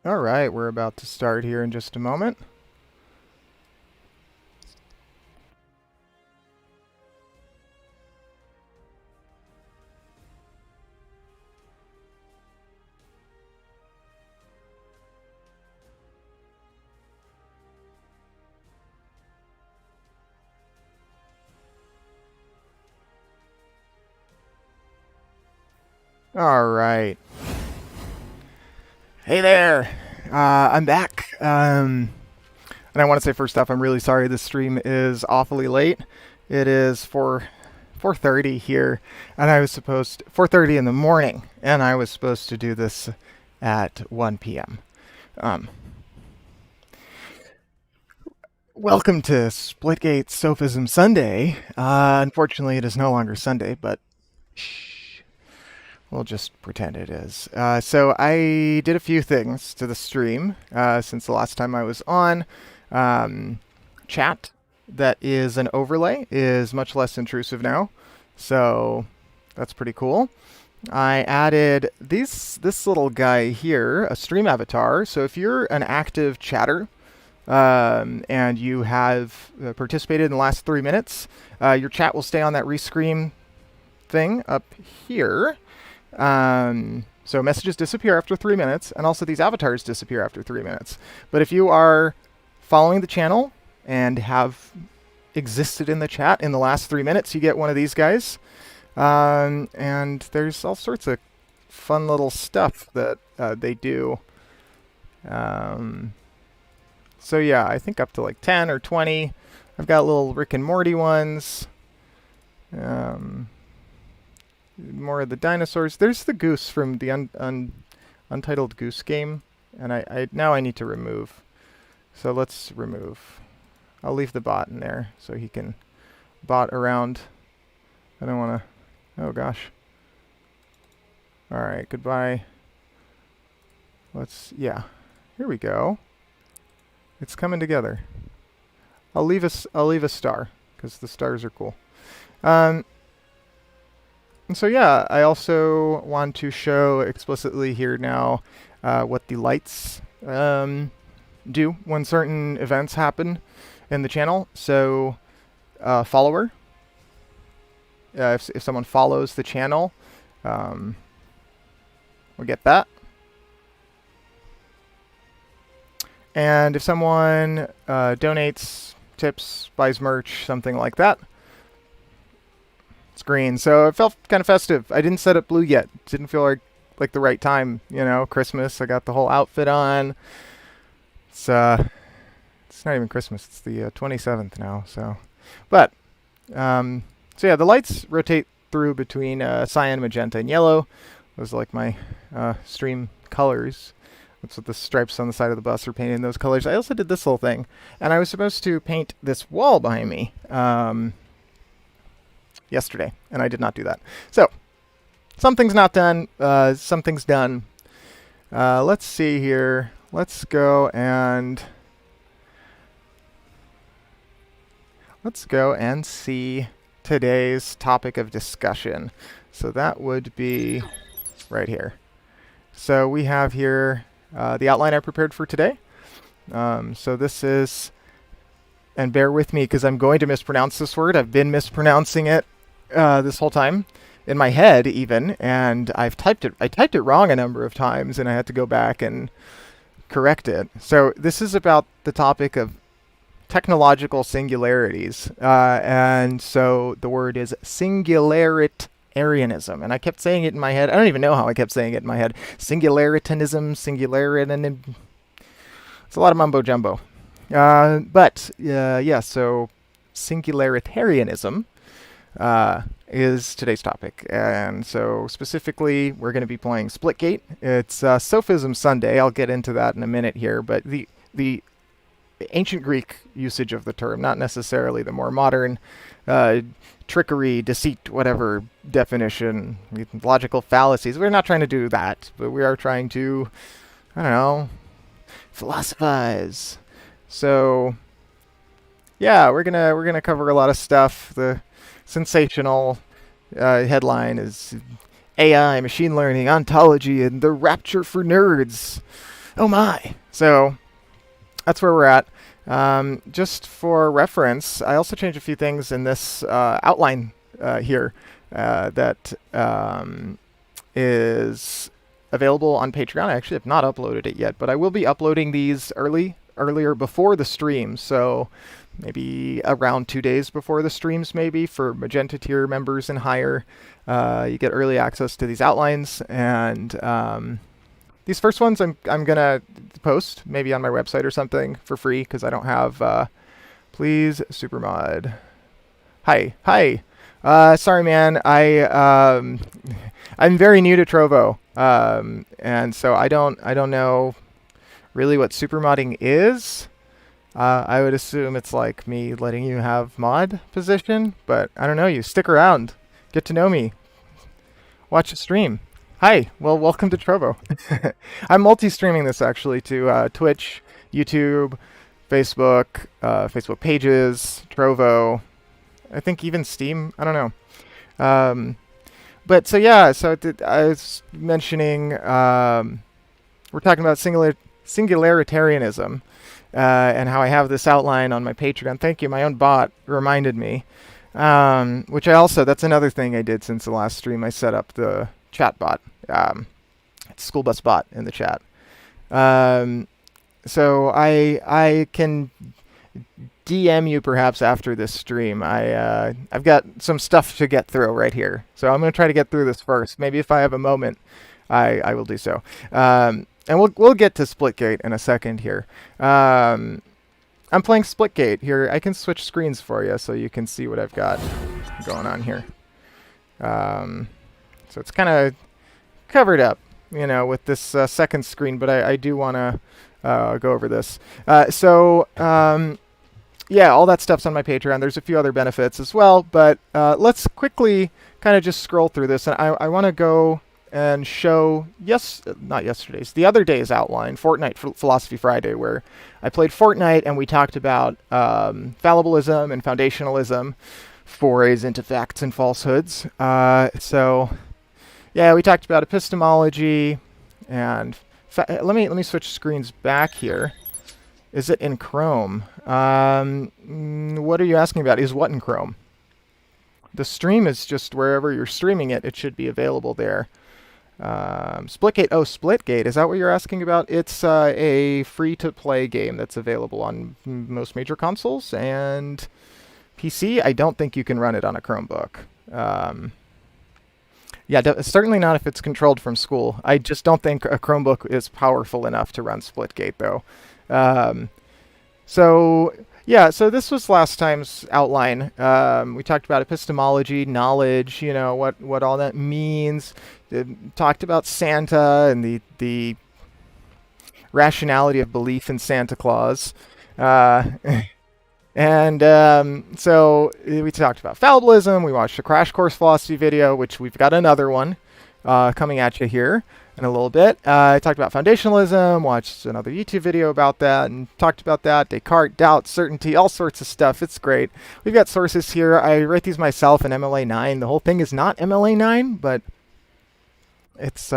All right, we're about to start here in just a moment. All right. Hey there. I'm back. And I want to say first off, I'm really sorry this stream is awfully late. It is 4:30 here, and I was supposed 4:30 in the morning, and I was supposed to do this at 1 p.m. Um, Welcome to Splitgate Sophism Sunday. Unfortunately, it is no longer Sunday, but shh, we'll just pretend it is. So I did a few things to the stream since the last time I was on. Chat that is an overlay is much less intrusive now, so that's pretty cool. I added this little guy here, a stream avatar. So if you're an active chatter and you have participated in the last 3 minutes, your chat will stay on that rescreen thing up here. So messages disappear after 3 minutes, and also these avatars disappear after 3 minutes. But if you are following the channel and have existed in the chat in the last 3 minutes, you get one of these guys. And there's all sorts of fun little stuff that they do. So yeah, I think up to like 10 or 20. I've got little Rick and Morty ones. More of the dinosaurs. There's the goose from the Untitled Goose game, and I now I need to remove. So let's remove. I'll leave the bot in there so he can bot around. I don't want to. Oh gosh. All right, goodbye. Yeah. Here we go. It's coming together. I'll leave a star because the stars are cool. And so yeah, I also want to show explicitly here now what the lights do when certain events happen in the channel. So follower, if someone follows the channel, we'll get that. And if someone donates, tips, buys merch, something like that, it's green. So it felt kind of festive. I didn't set it blue yet. Didn't feel like the right time, Christmas. I got the whole outfit on. It's not even Christmas. It's the 27th now. So, but so yeah, the lights rotate through between cyan, magenta, and yellow. Those are like my stream colors. That's what the stripes on the side of the bus are painted in those colors. I also did this little thing, and I was supposed to paint this wall behind me yesterday, and I did not do that. So something's not done. Something's done. Let's see here. Let's go and see today's topic of discussion. So that would be right here. So we have here the outline I prepared for today. So this is, and bear with me because I'm going to mispronounce this word. I've been mispronouncing it this whole time in my head even, and I typed it wrong a number of times, and I had to go back and correct it. So this is about the topic of technological singularities, and so the word is Singularitarianism, and I kept saying it in my head. I don't even know how I kept saying it in my head. Singularitarism. It's a lot of mumbo jumbo. But yeah, so Singularitarianism is today's topic. And so specifically, we're going to be playing Splitgate. It's Sophism Sunday. I'll get into that in a minute here. But the ancient Greek usage of the term, not necessarily the more modern trickery, deceit, whatever definition, logical fallacies. We're not trying to do that, but we are trying to, I don't know, philosophize. So yeah, we're gonna cover a lot of stuff. The sensational headline is AI, machine learning, ontology, and the rapture for nerds. Oh my! So that's where we're at. Just for reference, I also changed a few things in this outline here that is available on Patreon. I actually have not uploaded it yet, but I will be uploading these earlier before the stream. So maybe around 2 days before the streams, maybe for Magenta tier members and higher. You get early access to these outlines, and these first ones I'm gonna post maybe on my website or something for free because I don't have. Please supermod. Hi. Sorry, man. I'm very new to Trovo, and so I don't know really what supermodding is. I would assume it's like me letting you have mod position, but I don't know. You stick around, get to know me, watch the stream. Hi, well, welcome to Trovo. I'm multi-streaming this actually to Twitch, YouTube, Facebook, Facebook pages, Trovo, I think even Steam. I don't know. But so yeah, so I was mentioning we're talking about Singularitarianism and how I have this outline on my Patreon. Thank you. My own bot reminded me, which that's another thing I did since the last stream. I set up the chat bot. It's school bus bot in the chat. So I can DM you perhaps after this stream. I've got some stuff to get through right here, so I'm going to try to get through this first. Maybe if I have a moment, I will do so. And we'll get to Splitgate in a second here. I'm playing Splitgate here. I can switch screens for you so you can see what I've got going on here. So it's kind of covered up, with this second screen, but I do want to go over this. Yeah, all that stuff's on my Patreon. There's a few other benefits as well, but let's quickly kind of just scroll through this. And I want to go and show, not yesterday's, the other day's outline, Fortnite Philosophy Friday, where I played Fortnite and we talked about fallibilism and foundationalism, forays into facts and falsehoods. Yeah, we talked about epistemology, and let me switch screens back here. Is it in Chrome? What are you asking about? Is what in Chrome? The stream is just wherever you're streaming it. It should be available there. Splitgate. Oh, Splitgate. Is that what you're asking about? It's a free-to-play game that's available on most major consoles and PC. I don't think you can run it on a Chromebook. Yeah, certainly not if it's controlled from school. I just don't think a Chromebook is powerful enough to run Splitgate, though. So this was last time's outline. We talked about epistemology, knowledge, what all that means. Talked about Santa and the rationality of belief in Santa Claus. And so we talked about fallibilism. We watched a Crash Course Philosophy video, which we've got another one coming at you here in a little bit. I talked about foundationalism, watched another YouTube video about that, and talked about that. Descartes, doubt, certainty, all sorts of stuff. It's great. We've got sources here. I write these myself in MLA 9. The whole thing is not MLA 9, but it's...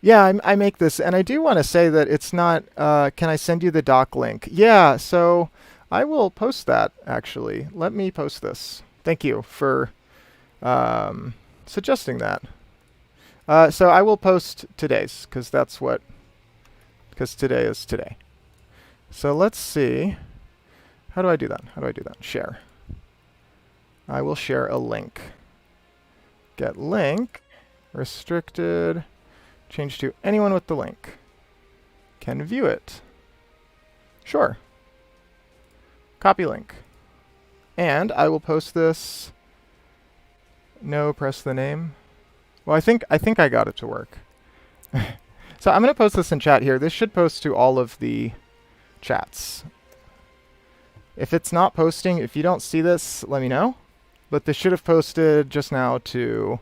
yeah, I make this, and I do want to say that it's not... can I send you the doc link? Yeah, so... I will post that, actually. Let me post this. Thank you for suggesting that. So I will post today's, because today is today. So let's see. How do I do that? Share. I will share a link. Get link. Restricted. Change to anyone with the link. Can view it. Sure. Copy link. And I will post this. No, press the name. Well, I think I got it to work. So I'm going to post this in chat here. This should post to all of the chats. If it's not posting, if you don't see this, let me know. But this should have posted just now to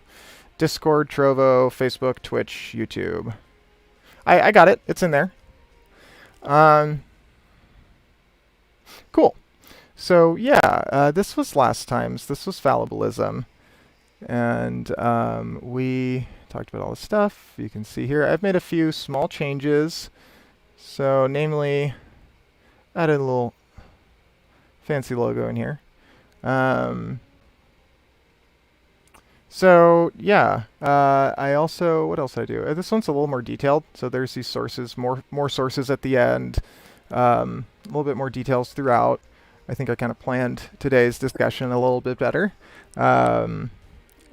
Discord, Trovo, Facebook, Twitch, YouTube. I got it. It's in there. Cool. So yeah, this was last time's. This was fallibilism. And we talked about all this stuff. You can see here, I've made a few small changes So, namely, added a little fancy logo in here. So yeah, I also, what else did I do? This one's a little more detailed. So there's these sources, more sources at the end, a little bit more details throughout. I think I kind of planned today's discussion a little bit better.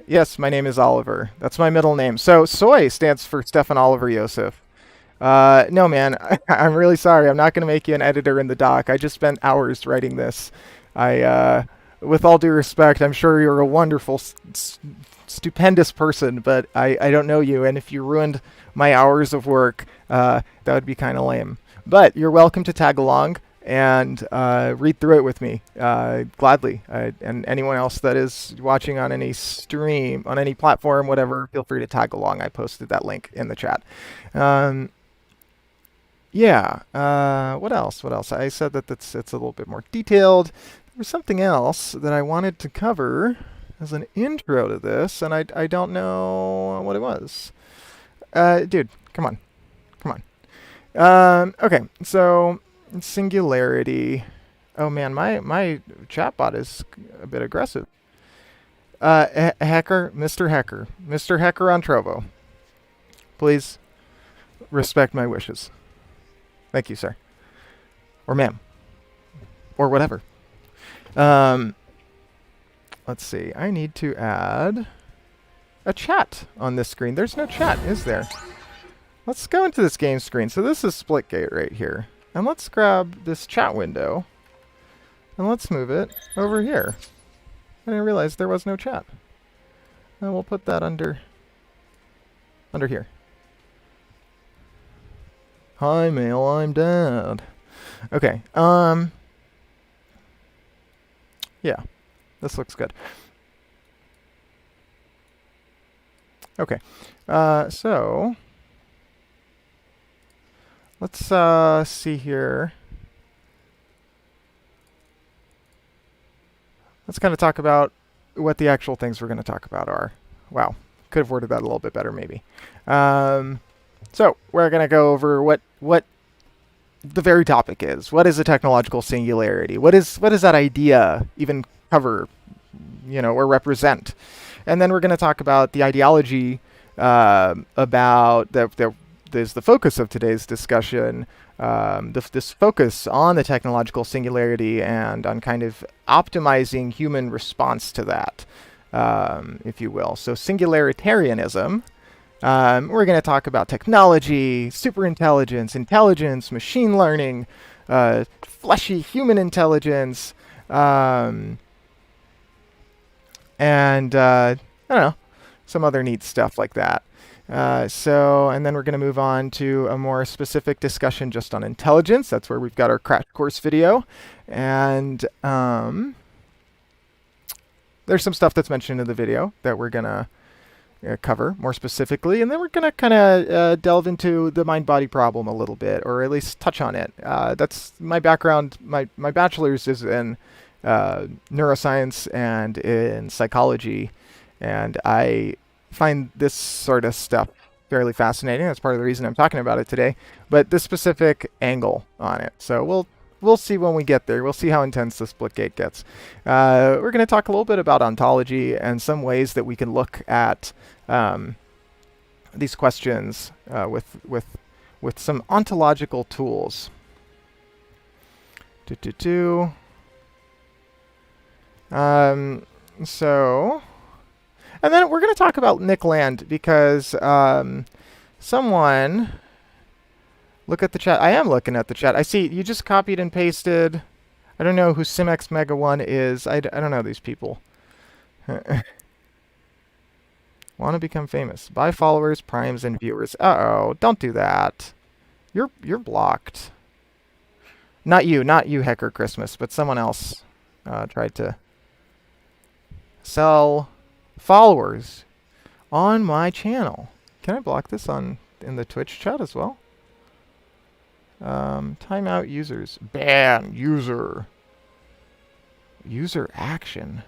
Yes, my name is Oliver. That's my middle name. So Soy stands for Stefan Oliver Joseph. No, man, I'm really sorry. I'm not going to make you an editor in the doc. I just spent hours writing this. With all due respect, I'm sure you're a wonderful, stupendous person, but I don't know you. And if you ruined my hours of work, that would be kind of lame. But you're welcome to tag along and read through it with me gladly. And anyone else that is watching on any stream, on any platform, whatever, feel free to tag along. I posted that link in the chat. Yeah. What else? I said that it's a little bit more detailed. There was something else that I wanted to cover as an intro to this, and I don't know what it was. Dude, come on. Okay, so Singularity. Oh man, my chatbot is a bit aggressive. Hacker, Mr. Hacker on Trovo. Please respect my wishes. Thank you, sir. Or ma'am. Or whatever. Let's see. I need to add a chat on this screen. There's no chat, is there? Let's go into this game screen. So this is Splitgate right here. And let's grab this chat window. And let's move it over here. I didn't realize there was no chat. And we'll put that under here. Hi, Mail, I'm Dad. Okay, yeah, this looks good. Okay, so let's see here. Let's kind of talk about what the actual things we're going to talk about are. Wow, could have worded that a little bit better, maybe. So we're going to go over what the very topic is. What is a technological singularity? What does that idea even cover, or represent? And then we're going to talk about the ideology about there's the focus of today's discussion. This focus on the technological singularity and on kind of optimizing human response to that, if you will. So Singularitarianism. We're going to talk about technology, superintelligence, intelligence, machine learning, fleshy human intelligence, and I don't know, some other neat stuff like that. And then we're going to move on to a more specific discussion just on intelligence. That's where we've got our crash course video. And there's some stuff that's mentioned in the video that we're going to cover more specifically, and then we're going to kind of delve into the mind-body problem a little bit, or at least touch on it. That's my background. My bachelor's is in neuroscience and in psychology, and I find this sort of stuff fairly fascinating. That's part of the reason I'm talking about it today, but this specific angle on it. So we'll see when we get there. We'll see how intense the Splitgate gets. We're going to talk a little bit about ontology and some ways that we can look at these questions with some ontological tools. So, and then we're going to talk about Nick Land because someone. Look at the chat. I am looking at the chat. I see you just copied and pasted. I don't know who Simex Mega 1 is. I don't know these people. Want to become famous. Buy followers, primes, and viewers. Uh-oh. Don't do that. You're blocked. Not you, Hacker Christmas, but someone else tried to sell followers on my channel. Can I block this in the Twitch chat as well? Timeout users. Ban user. User action.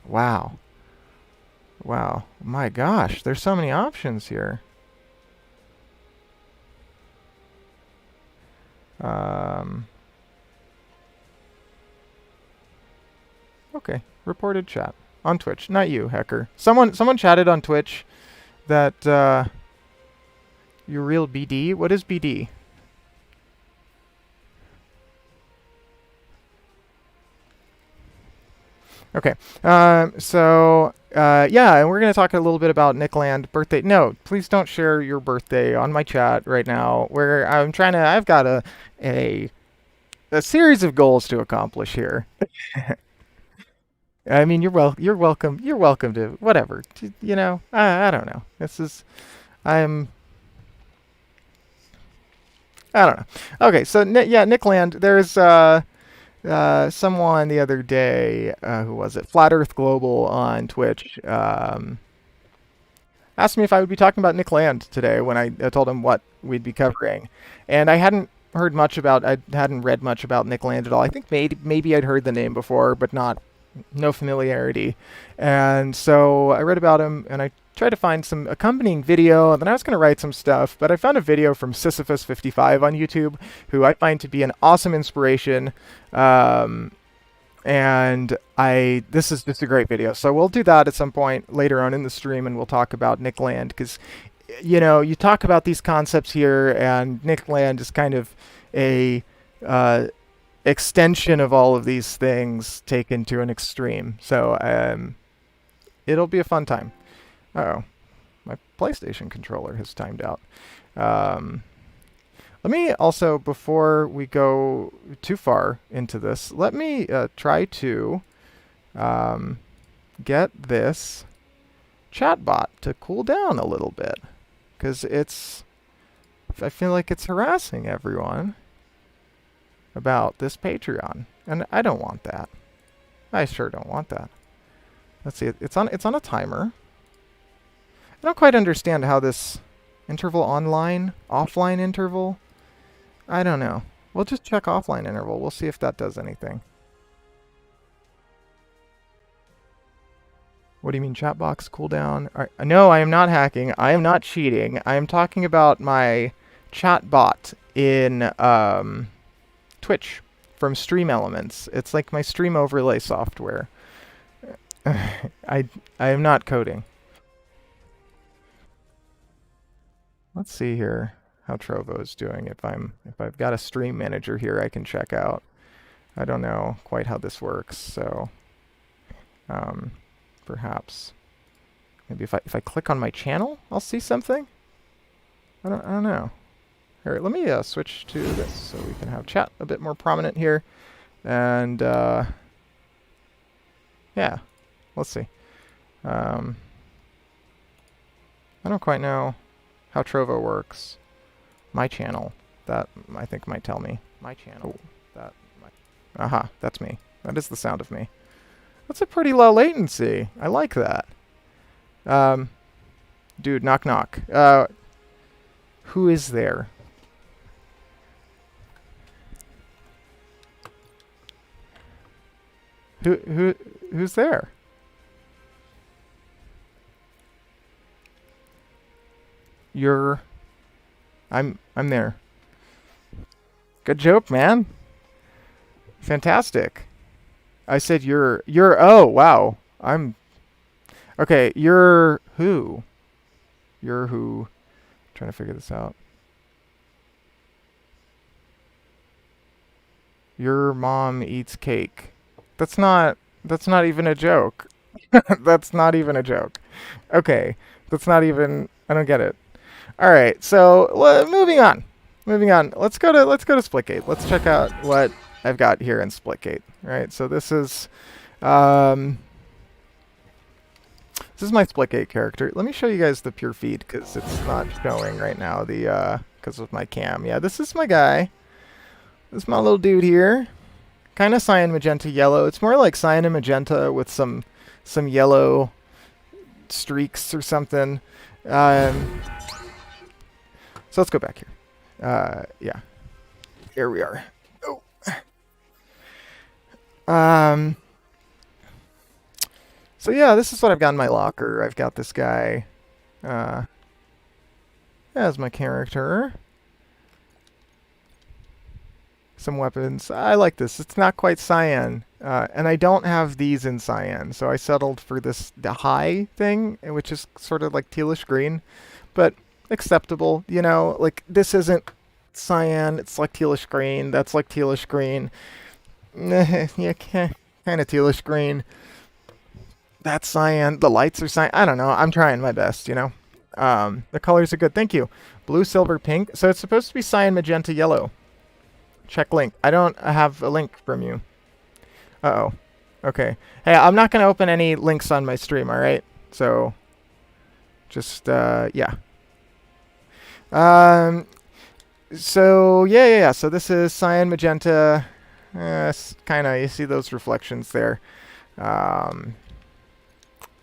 Wow. My gosh, there's so many options here. Um, okay, reported chat on Twitch. Not you, hacker. Someone chatted on Twitch that you're real BD. What is BD? Okay. Yeah, and we're going to talk a little bit about Nick Land birthday. No, please don't share your birthday on my chat right now. Where I've got a a series of goals to accomplish here. I mean, you're welcome. You're welcome to whatever. You know, I don't know. I'm, I don't know. Okay, so yeah, Nick Land. There's someone the other day, who was it? Flat Earth Global on Twitch, asked me if I would be talking about Nick Land today when I told him what we'd be covering, and I hadn't I hadn't read much about Nick Land at all. I think maybe I'd heard the name before, but no familiarity. And so I read about him, and I tried to find some accompanying video, and then I was going to write some stuff, but I found a video from Sisyphus55 on YouTube, who I find to be an awesome inspiration. And this is just a great video. So we'll do that at some point later on in the stream, and we'll talk about Nick Land, because, you know, you talk about these concepts here, and Nick Land is kind of a extension of all of these things taken to an extreme. So it'll be a fun time. Uh-oh, my PlayStation controller has timed out. Let me also, before we go too far into this, let me try to get this chatbot to cool down a little bit, because I feel like it's harassing everyone about this Patreon, and I don't want that. I sure don't want that. Let's see, it's on a timer. I don't quite understand how this interval offline interval. I don't know. We'll just check offline interval. We'll see if that does anything. What do you mean, chat box cooldown? No, I am not hacking. I am not cheating. I am talking about my chat bot in Twitch from Stream Elements. It's like my stream overlay software. I am not coding. Let's see here how Trovo is doing. If I've got a stream manager here, I can check out. I don't know quite how this works, so perhaps maybe if I click on my channel, I'll see something. I don't know. Here, let me switch to this so we can have chat a bit more prominent here, and yeah, let's see. I don't quite know how Trovo works. My channel, that I think might tell me. My channel, that might. Aha, that's me. That is the sound of me. That's a pretty low latency. I like that. Dude, knock knock. Who is there? Who's there? I'm there. Good joke, man. Fantastic. I said oh, wow. Okay, you're who? You're who? I'm trying to figure this out. Your mom eats cake. That's not even a joke. That's not even a joke. Okay. I don't get it. All right, so moving on. Let's go to Splitgate. Let's check out what I've got here in Splitgate. Right. So this is my Splitgate character. Let me show you guys the pure feed, because it's not showing right now. Because of my cam. Yeah, this is my guy. This is my little dude here. Kind of cyan, magenta, yellow. It's more like cyan and magenta with some yellow streaks or something. So let's go back here. Yeah. Here we are. Oh. So yeah, this is what I've got in my locker. I've got this guy as my character. some weapons. I like this. It's not quite cyan. And I don't have these in cyan, so I settled for the high thing, which is sort of like tealish green, but acceptable. You know, like this isn't cyan. It's like tealish green. That's like tealish green. Yeah, kind of tealish green. That's cyan. The lights are cyan. I don't know. I'm trying my best, you know. The colors are good. Thank you. Blue, silver, pink. So it's supposed to be cyan, magenta, yellow. Check link. I don't have a link from you. Uh-oh. Okay. Hey, I'm not going to open any links on my stream, all right? So, just, yeah. So, yeah. So this is cyan, magenta. Kind of, you see those reflections there.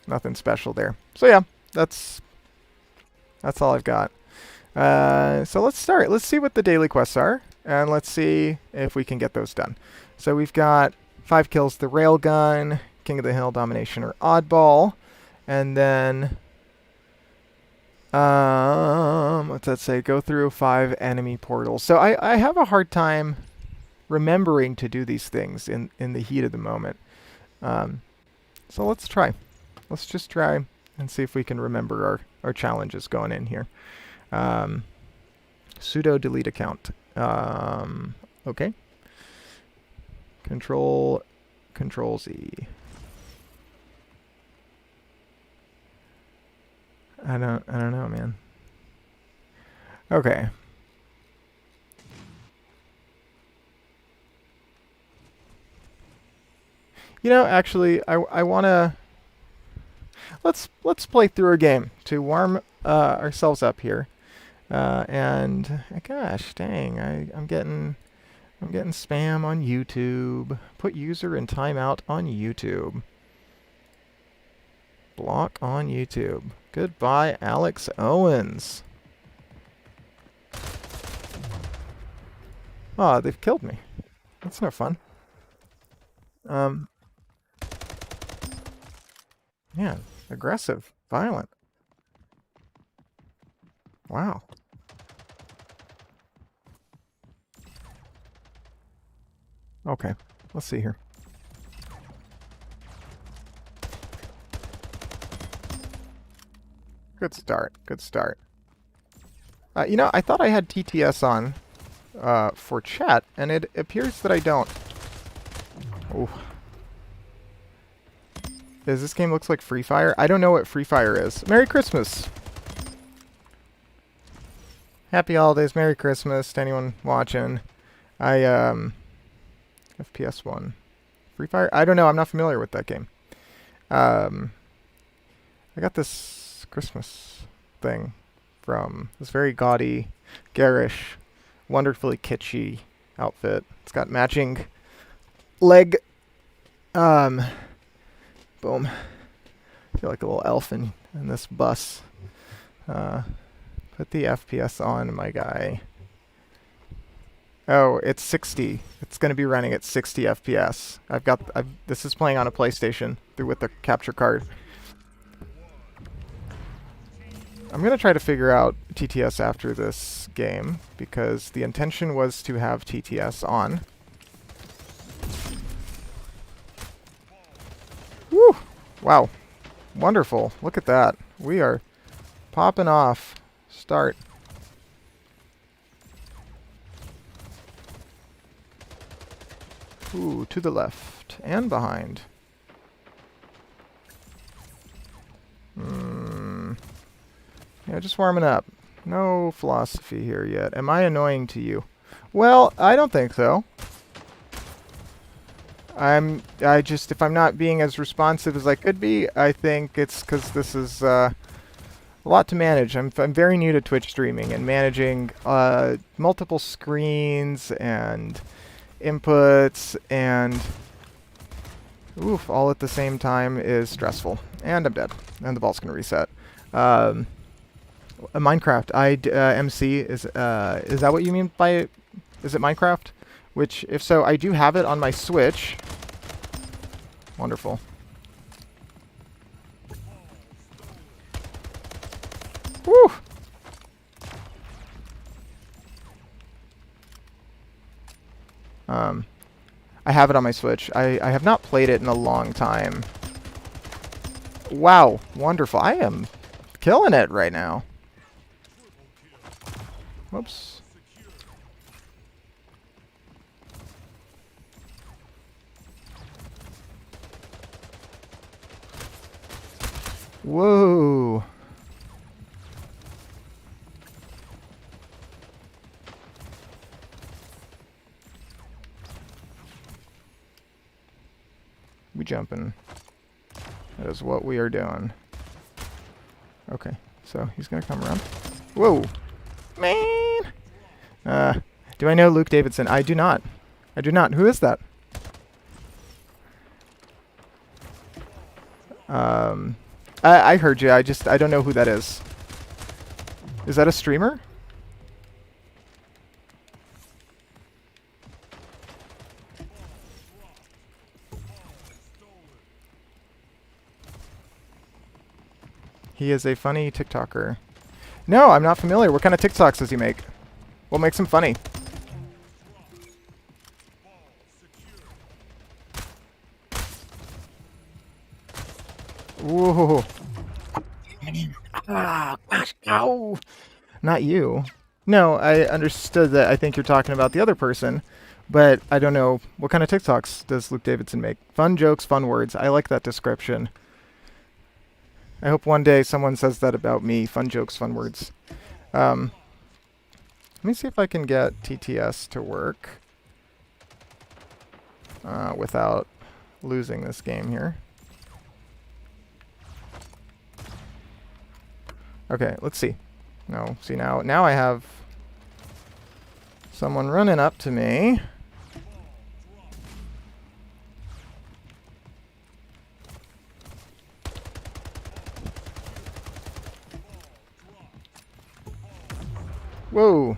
Nothing special there. So, yeah, that's all I've got. So let's start. Let's see what the daily quests are, and let's see if we can get those done. So we've got 5 kills the railgun, King of the Hill, domination, or oddball, and then what's that say? Go through 5 enemy portals. So I have a hard time remembering to do these things in the heat of the moment. So let's try. Let's just try and see if we can remember our challenges going in here. Sudo delete account. Okay. Control Z. I don't know, man. Okay. You know, actually, I wanna let's play through a game to warm ourselves up here. And gosh, dang, I'm getting spam on YouTube. Put user in timeout on YouTube. Block on YouTube. Goodbye, Alex Owens. Oh, they've killed me. That's no fun. Yeah, aggressive, violent. Wow. Okay, let's see here. Good start. Good start. You know, I thought I had TTS on for chat, and it appears that I don't. Oh. This game looks like Free Fire? I don't know what Free Fire is. Merry Christmas! Happy holidays, Merry Christmas to anyone watching. FPS 1. Free Fire? I don't know, I'm not familiar with that game. I got this Christmas thing from this very gaudy, garish, wonderfully kitschy outfit. It's got matching leg, boom. I feel like a little elf in this bus. Put the FPS on, my guy. Oh, it's 60. It's going to be running at 60 FPS. This is playing on a PlayStation with the capture card. I'm going to try to figure out TTS after this game, because the intention was to have TTS on. Woo! Wow. Wonderful. Look at that. We are popping off. Start. Ooh, to the left and behind. Yeah, just warming up. No philosophy here yet. Am I annoying to you? Well, I don't think so. If I'm not being as responsive as I could be, I think it's because this is a lot to manage. I'm very new to Twitch streaming, and managing multiple screens and inputs and oof, all at the same time is stressful. And I'm dead. And the ball's gonna reset. Minecraft. MC is that what you mean by it? Is it Minecraft? Which, if so, I do have it on my Switch. Wonderful. Woo! I have it on my Switch. I have not played it in a long time. Wow, wonderful. I am killing it right now. Whoops. Whoa. We jumping. That is what we are doing. Okay, so he's gonna come around. Whoa, man! Do I know Luke Davidson? I do not. I do not. Who is that? I heard you. I don't know who that is. Is that a streamer? He is a funny TikToker. No, I'm not familiar. What kind of TikToks does he make? What makes him funny? Whoa. Ah, gosh, ow. Not you. No, I understood that. I think you're talking about the other person, but I don't know. What kind of TikToks does Luke Davidson make? Fun jokes, fun words. I like that description. I hope one day someone says that about me. Fun jokes, fun words. Let me see if I can get TTS to work without losing this game here. Okay, let's see. No, see now I have someone running up to me. Whoa.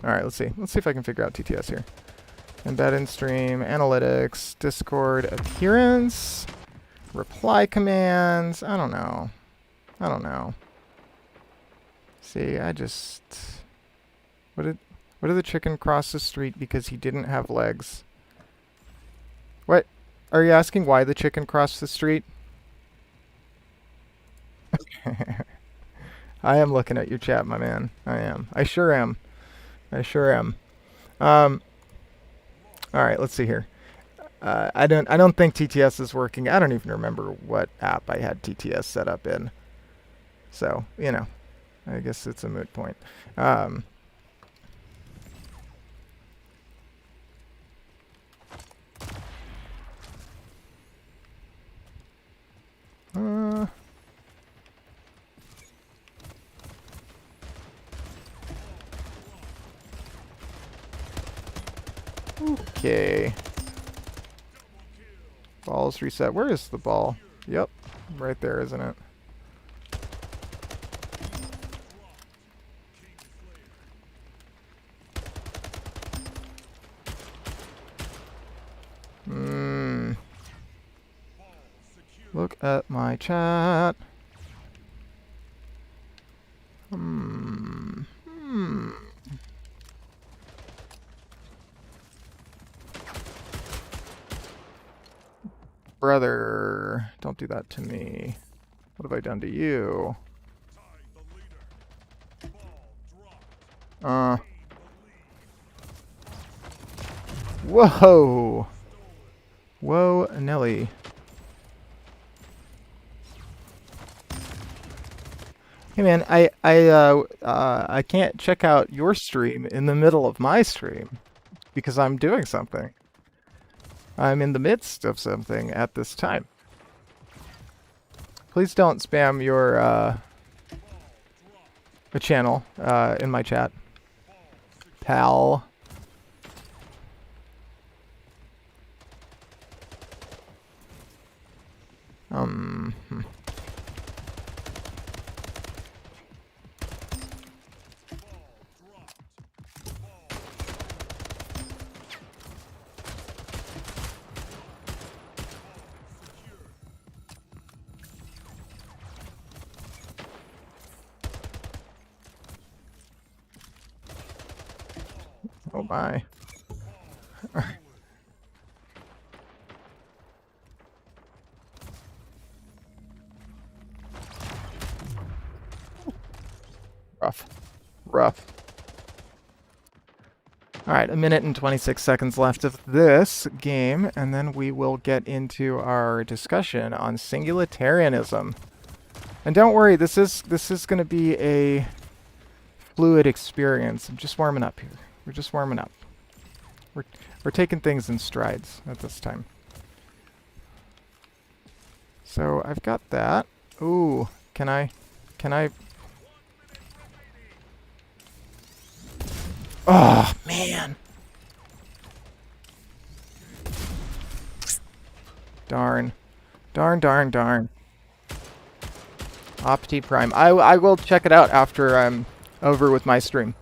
Alright, let's see. Let's see if I can figure out TTS here. Embed in stream, analytics, Discord, appearance, reply commands. I don't know. I don't know. See, I just... What did the chicken cross the street because he didn't have legs? What? Are you asking why the chicken crossed the street? I am looking at your chat, my man. I am. I sure am. I sure am. All right, let's see here. I don't think TTS is working. I don't even remember what app I had TTS set up in. So, you know, I guess it's a moot point. Okay. Ball's reset. Where is the ball? Yep. Right there, isn't it? Look at my chat. Brother, don't do that to me. What have I done to you? Whoa! Whoa, Nelly. Hey man, I can't check out your stream in the middle of my stream because I'm doing something. I'm in the midst of something at this time. Please don't spam your channel in my chat, pal. Oh my. rough. All right, 1 minute and 26 seconds left of this game, and then we will get into our discussion on Singularitarianism. And don't worry, this is going to be a fluid experience. I'm just warming up here. We're just warming up. We're taking things in strides at this time. So I've got that. Ooh, can I? Oh, man. Darn. Darn. Opti Prime. I will check it out after I'm over with my stream.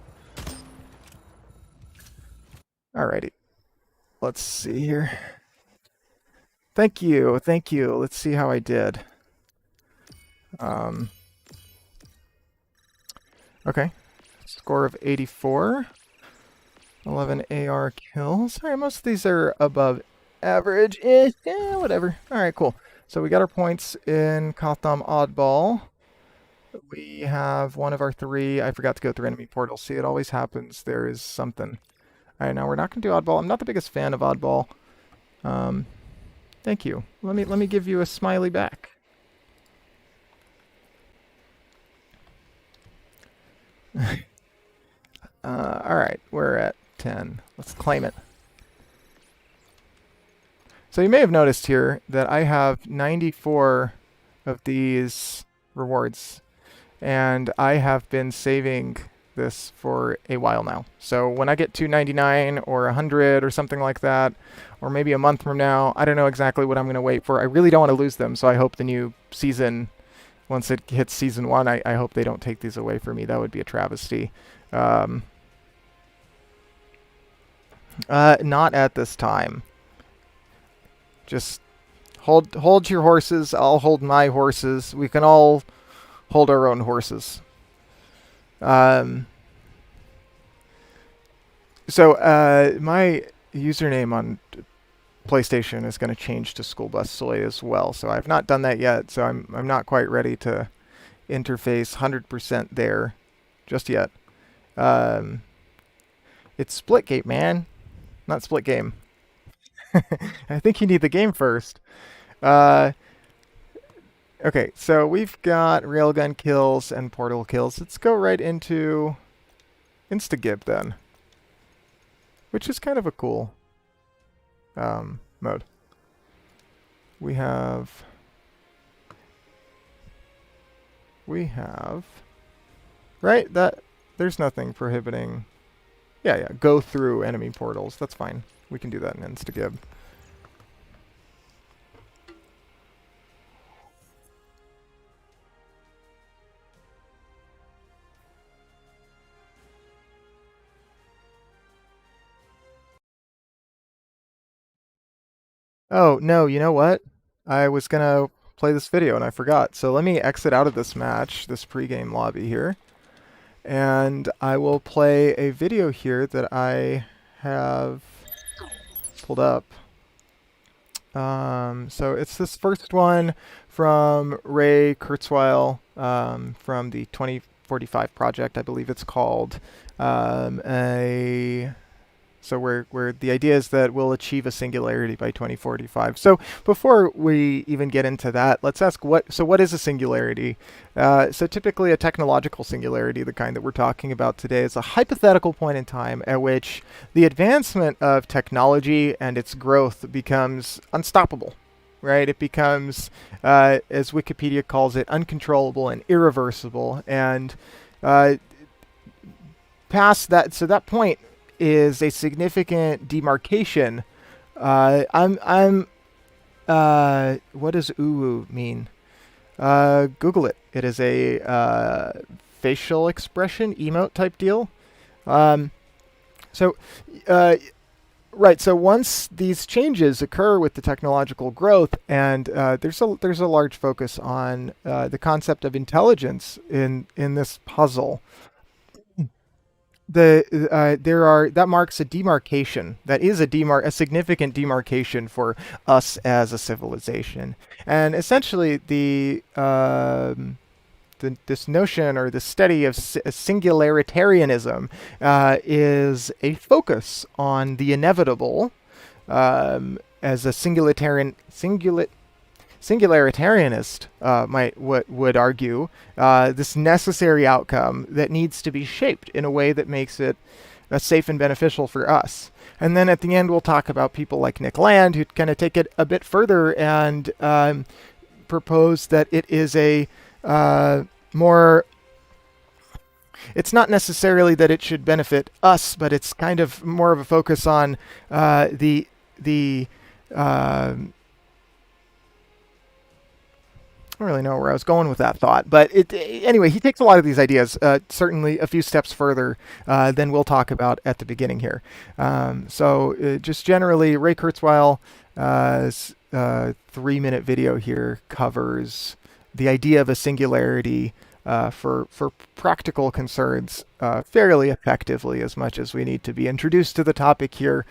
Alrighty. Let's see here. Thank you. Let's see how I did. Okay. Score of 84. 11 AR kills. Alright, most of these are above average. Yeah, whatever. Alright, cool. So we got our points in Kotham Oddball. We have one of our 3. I forgot to go through enemy portals. See, it always happens. There is something. Alright, now we're not going to do Oddball. I'm not the biggest fan of Oddball. Thank you. Let me give you a smiley back. Alright, we're at 10. Let's claim it. So you may have noticed here that I have 94 of these rewards, and I have been saving this for a while now. So when I get to 99 or 100 or something like that, or maybe a month from now, I don't know exactly what I'm going to wait for. I really don't want to lose them, so I hope the new season, once it hits season 1, I hope they don't take these away from me. That would be a travesty. Not at this time. Just hold your horses. I'll hold my horses. We can all hold our own horses. So my username on PlayStation is going to change to School Bus Soy as well. So I've not done that yet. So I'm not quite ready to interface 100% there just yet. It's Splitgate, man, not Split Game. I think you need the game first. Okay, so we've got railgun kills and portal kills. Let's go right into Instagib then, which is kind of a cool mode. We have right, that there's nothing prohibiting. Yeah, go through enemy portals. That's fine. We can do that in Instagib. Oh, no, you know what? I was gonna play this video and I forgot. So let me exit out of this match, this pregame lobby here. And I will play a video here that I have pulled up. So it's this first one from Ray Kurzweil from the 2045 project, I believe it's called. So where the idea is that we'll achieve a singularity by 2045. So before we even get into that, let's ask what is a singularity? So typically a technological singularity, the kind that we're talking about today, is a hypothetical point in time at which the advancement of technology and its growth becomes unstoppable, right? It becomes, as Wikipedia calls it, uncontrollable and irreversible. And past that, so that point is a significant demarcation. What does uwu mean? Google it. It is a facial expression, emote type deal. Right, so once these changes occur with the technological growth, and there's a large focus on the concept of intelligence in this puzzle. That marks a demarcation. That is a significant demarcation for us as a civilization. And essentially, the this notion or the study of singularitarianism is a focus on the inevitable, as a singularitarianist would argue, this necessary outcome that needs to be shaped in a way that makes it safe and beneficial for us. And then at the end, we'll talk about people like Nick Land, who kind of take it a bit further and propose that it is a more. It's not necessarily that it should benefit us, but it's kind of more of a focus on the I don't really know where I was going with that thought, but anyway, he takes a lot of these ideas, certainly a few steps further than we'll talk about at the beginning here. So just generally, Ray Kurzweil's 3-minute video here covers the idea of a singularity for practical concerns fairly effectively, as much as we need to be introduced to the topic here.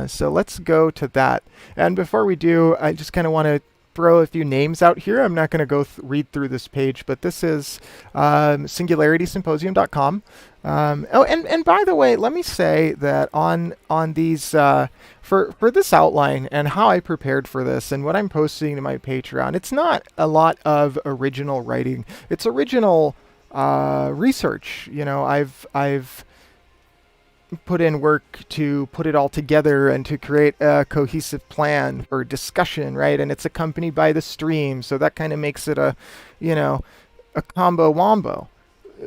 So let's go to that. And before we do, I just kind of want to throw a few names out here. I'm not going to go read through this page, but this is SingularitySymposium.com. And by the way, let me say that on these for this outline and how I prepared for this and what I'm posting to my Patreon, it's not a lot of original writing. It's original research. You know, I've put in work to put it all together and to create a cohesive plan for discussion, right? And it's accompanied by the stream, so that kind of makes it a combo wombo.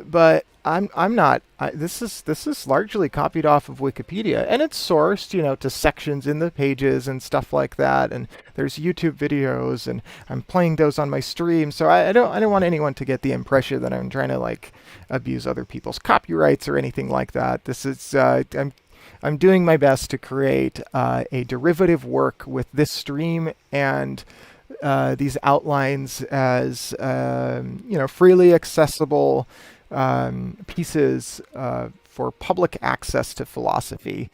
But I'm not. This is largely copied off of Wikipedia, and it's sourced, to sections in the pages and stuff like that. And there's YouTube videos, and I'm playing those on my stream. So I don't want anyone to get the impression that I'm trying to abuse other people's copyrights or anything like that. This is I'm doing my best to create a derivative work with this stream and these outlines as freely accessible pieces for public access to philosophy.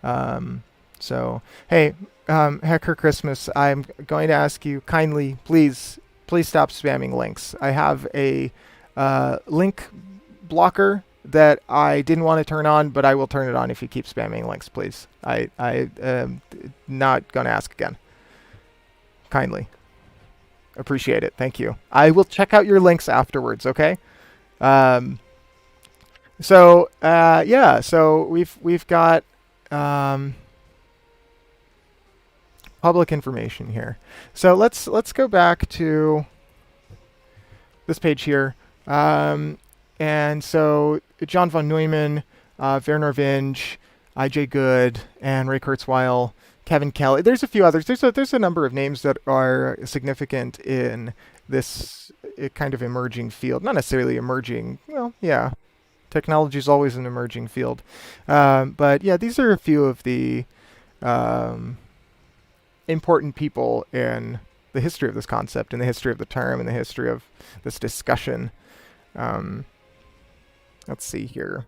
So, hey, Hacker Christmas, I'm going to ask you kindly, please stop spamming links. I have a link blocker that I didn't want to turn on, but I will turn it on if you keep spamming links, please. I am not going to ask again. Kindly. Appreciate it. Thank you. I will check out your links afterwards, okay? So we've got public information here. So let's go back to this page here. And so John von Neumann, Werner Vinge, I.J. Good, and Ray Kurzweil, Kevin Kelly. There's a few others. There's a number of names that are significant in this kind of emerging field. Not necessarily emerging. Well, yeah. Technology is always an emerging field. But yeah, these are a few of the important people in the history of this concept, in the history of the term, in the history of this discussion. Let's see here.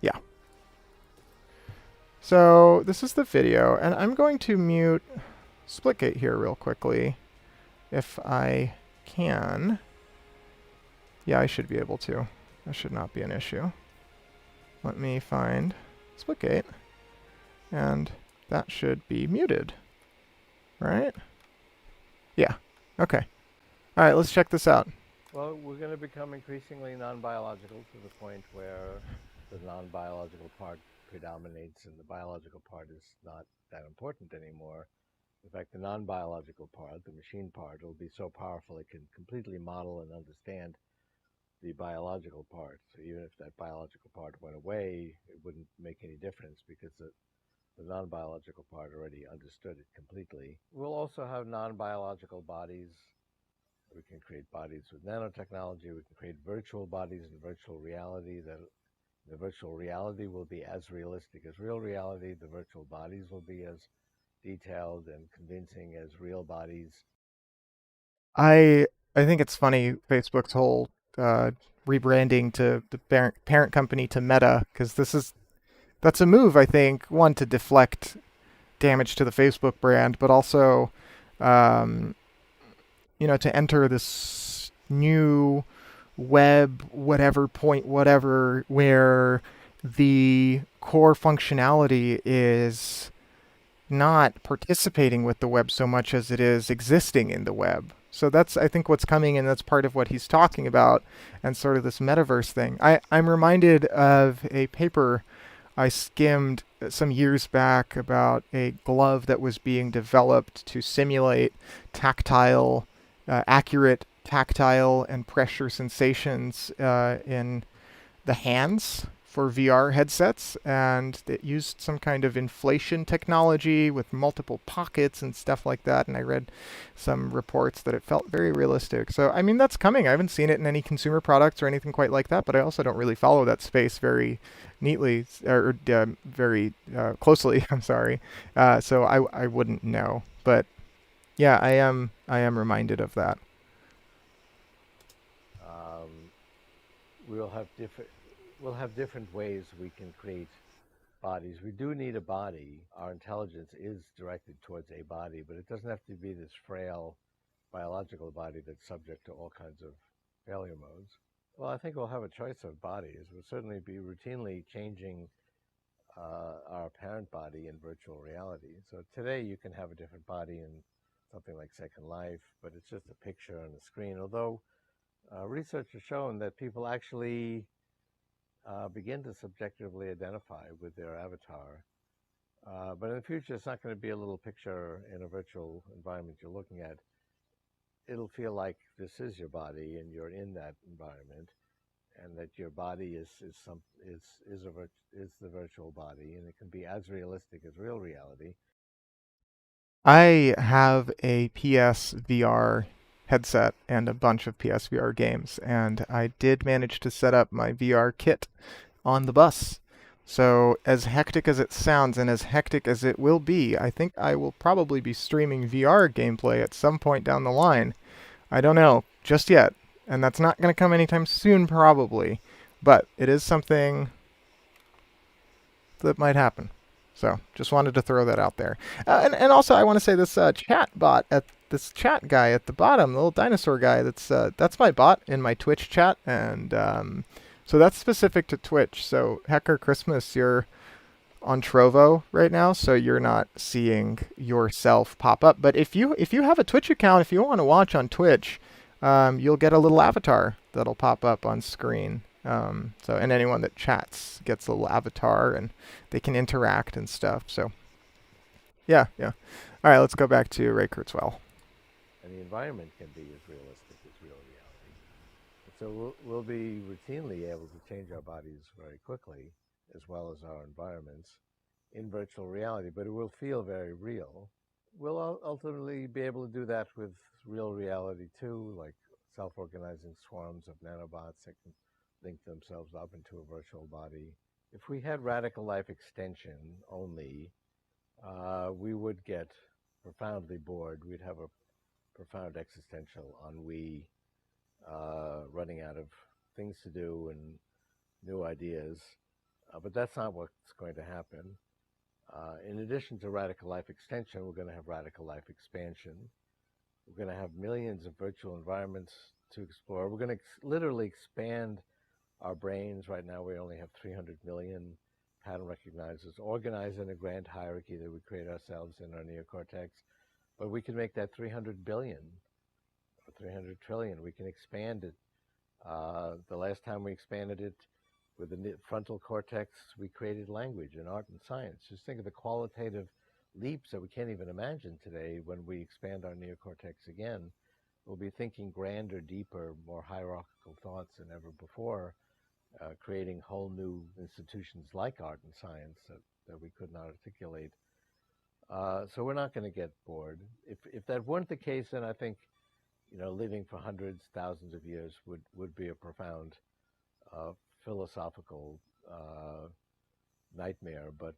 Yeah. So this is the video, and I'm going to mute Splitgate here real quickly, if I can. Yeah, I should be able to. That should not be an issue. Let me find Splitgate, and that should be muted, right? Yeah, okay. All right, let's check this out. Well, we're going to become increasingly non-biological to the point where the non-biological part predominates and the biological part is not that important anymore. In fact, the non-biological part, the machine part, will be so powerful it can completely model and understand the biological part. So even if that biological part went away, it wouldn't make any difference because the non-biological part already understood it completely. We'll also have non-biological bodies. We can create bodies with nanotechnology. We can create virtual bodies in virtual reality. The virtual reality will be as realistic as real reality. The virtual bodies will be as detailed and convincing as real bodies. I think it's funny, Facebook's whole rebranding to the parent company to Meta, because that's a move, I think, one, to deflect damage to the Facebook brand, but also to enter this new web, whatever point, whatever, where the core functionality is not participating with the web so much as it is existing in the web. So that's, I think, what's coming, and that's part of what he's talking about, and sort of this metaverse thing. I'm reminded of a paper I skimmed some years back about a glove that was being developed to simulate accurate tactile and pressure sensations in the hands for VR headsets, and it used some kind of inflation technology with multiple pockets and stuff like that. And I read some reports that it felt very realistic. So, I mean, that's coming. I haven't seen it in any consumer products or anything quite like that, but I also don't really follow that space very neatly or very closely. I'm sorry. So I wouldn't know. But yeah, I am reminded of that. Um, we'll have different ways we can create bodies. We do need a body. Our intelligence is directed towards a body, but it doesn't have to be this frail biological body that's subject to all kinds of failure modes. Well, I think we'll have a choice of bodies. We'll certainly be routinely changing our parent body in virtual reality. So today you can have a different body in something like Second Life, but it's just a picture on the screen. Although research has shown that people actually begin to subjectively identify with their avatar. But in the future, it's not going to be a little picture in a virtual environment you're looking at. It'll feel like this is your body and you're in that environment, and that your body is the virtual body, and it can be as realistic as real reality. I have a PSVR headset and a bunch of PSVR games, and I did manage to set up my VR kit on the bus. So, as hectic as it sounds and as hectic as it will be, I think I will probably be streaming VR gameplay at some point down the line. I don't know just yet, and that's not going to come anytime soon, probably, but it is something that might happen. So just wanted to throw that out there. And also I want to say this chat bot at this chat guy at the bottom, the little dinosaur guy. That's my bot in my Twitch chat, and so that's specific to Twitch. So Hacker Christmas, you're on Trovo right now, so you're not seeing yourself pop up. But if you have a Twitch account, if you want to watch on Twitch, you'll get a little avatar that'll pop up on screen. And anyone that chats gets a little avatar, and they can interact and stuff. So, yeah, yeah. All right, let's go back to Ray Kurzweil. And the environment can be as realistic as real reality. So we'll be routinely able to change our bodies very quickly, as well as our environments, in virtual reality, but it will feel very real. We'll ultimately be able to do that with real reality too, like self-organizing swarms of nanobots that can link themselves up into a virtual body. If we had radical life extension only, we would get profoundly bored. We'd have a profound existential ennui, running out of things to do and new ideas. But that's not what's going to happen. In addition to radical life extension, we're going to have radical life expansion. We're going to have millions of virtual environments to explore. We're going to literally expand our brains. Right now, we only have 300 million pattern recognizers organized in a grand hierarchy that we create ourselves in our neocortex. But we can make that 300 billion or 300 trillion. We can expand it. The last time we expanded it with the frontal cortex, we created language and art and science. Just think of the qualitative leaps that we can't even imagine today when we expand our neocortex again. We'll be thinking grander, deeper, more hierarchical thoughts than ever before, creating whole new institutions like art and science that we could not articulate. So we're not going to get bored. If that weren't the case, then I think, living for hundreds, thousands of years would be a profound philosophical nightmare. But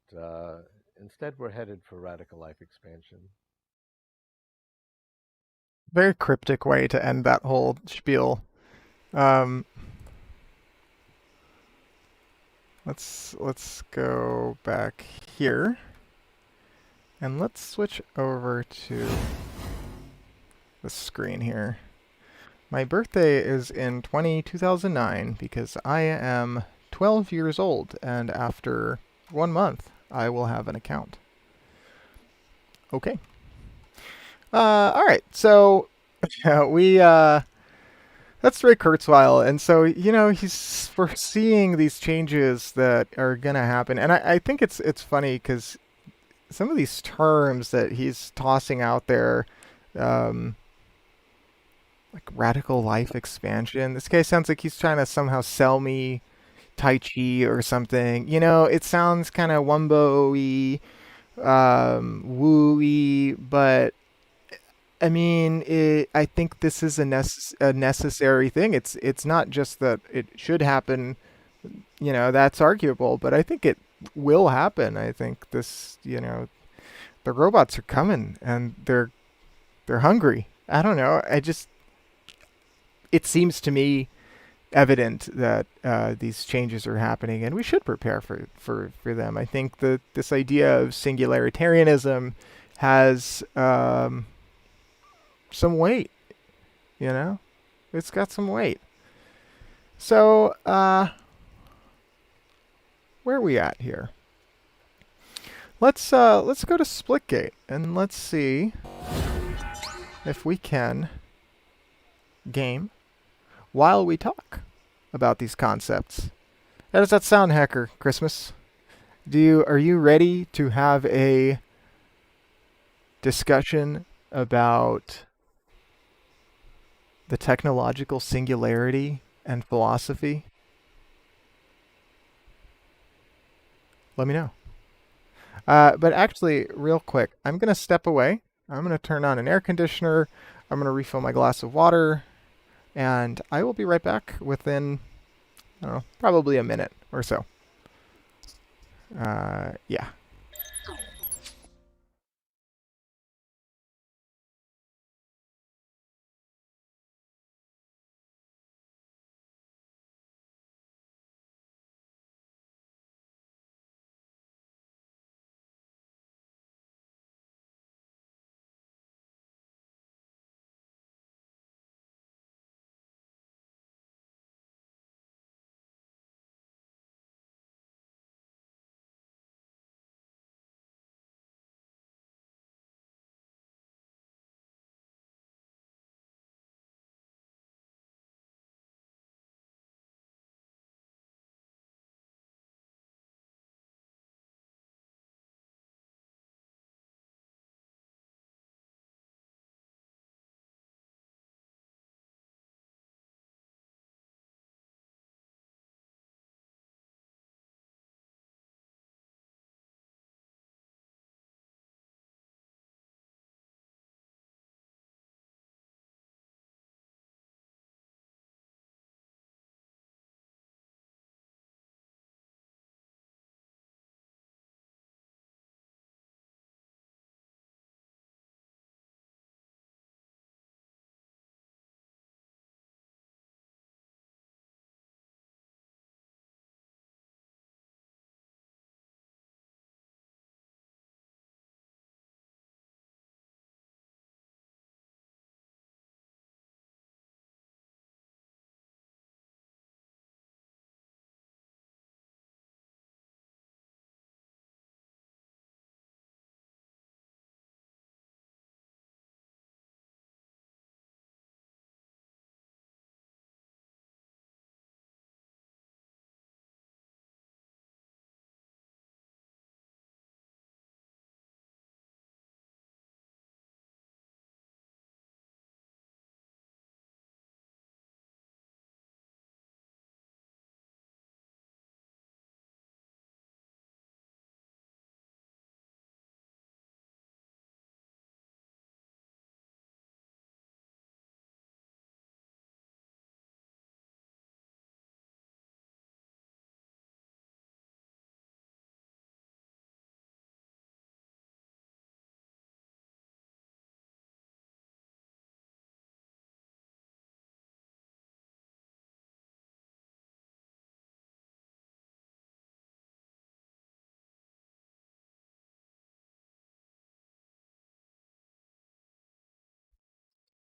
instead, we're headed for radical life expansion. Very cryptic way to end that whole spiel. Let's go back here, and let's switch over to the screen here. My birthday is in 2009 because I am 12 years old, and after 1 month, I will have an account. Okay. All right. So we that's Ray Kurzweil, and so he's foreseeing these changes that are gonna happen, and I think it's funny because some of these terms that he's tossing out there, um, like radical life expansion. This guy sounds like he's trying to somehow sell me Tai Chi or something. It sounds kind of wumbo-y, woo-y, but I mean, I think this is a necessary thing. It's not just that it should happen. That's arguable, but I think it will happen. I think the robots are coming and they're hungry. I don't know. It seems to me evident that these changes are happening, and we should prepare for them. I think that this idea of singularitarianism has some weight. You know, it's got some weight. So where are we at here? Let's go to Splitgate and let's see if we can game while we talk about these concepts. How does that sound, Hacker Christmas? Are you ready to have a discussion about the technological singularity and philosophy? Let me know. But actually, real quick, I'm going to step away. I'm going to turn on an air conditioner. I'm going to refill my glass of water. And I will be right back within, I don't know, probably a minute or so. Yeah.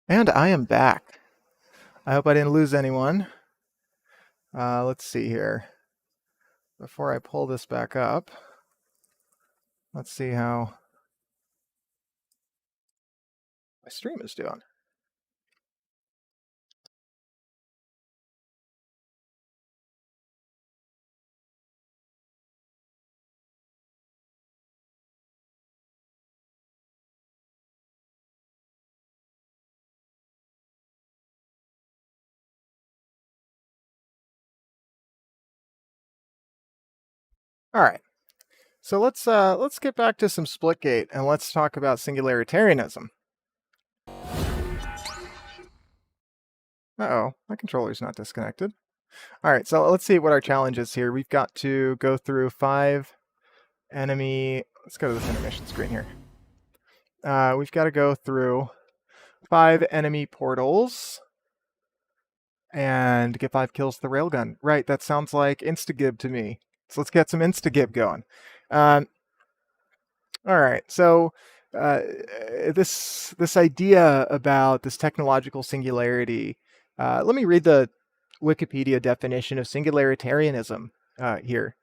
And I am back. I hope I didn't lose anyone. Let's see here. Before I pull this back up, let's see how my stream is doing. All right. So let's get back to some Splitgate and let's talk about Singularitarianism. Uh-oh, my controller's not disconnected. All right, so let's see what our challenge is here. We've got to go through 5 enemy. Let's go to this intermission screen here. We've got to go through 5 enemy portals and get 5 kills with the railgun. Right, that sounds like Instagib to me. So let's get some Instagib going. All right, so this idea about this technological singularity. Let me read the Wikipedia definition of singularitarianism here.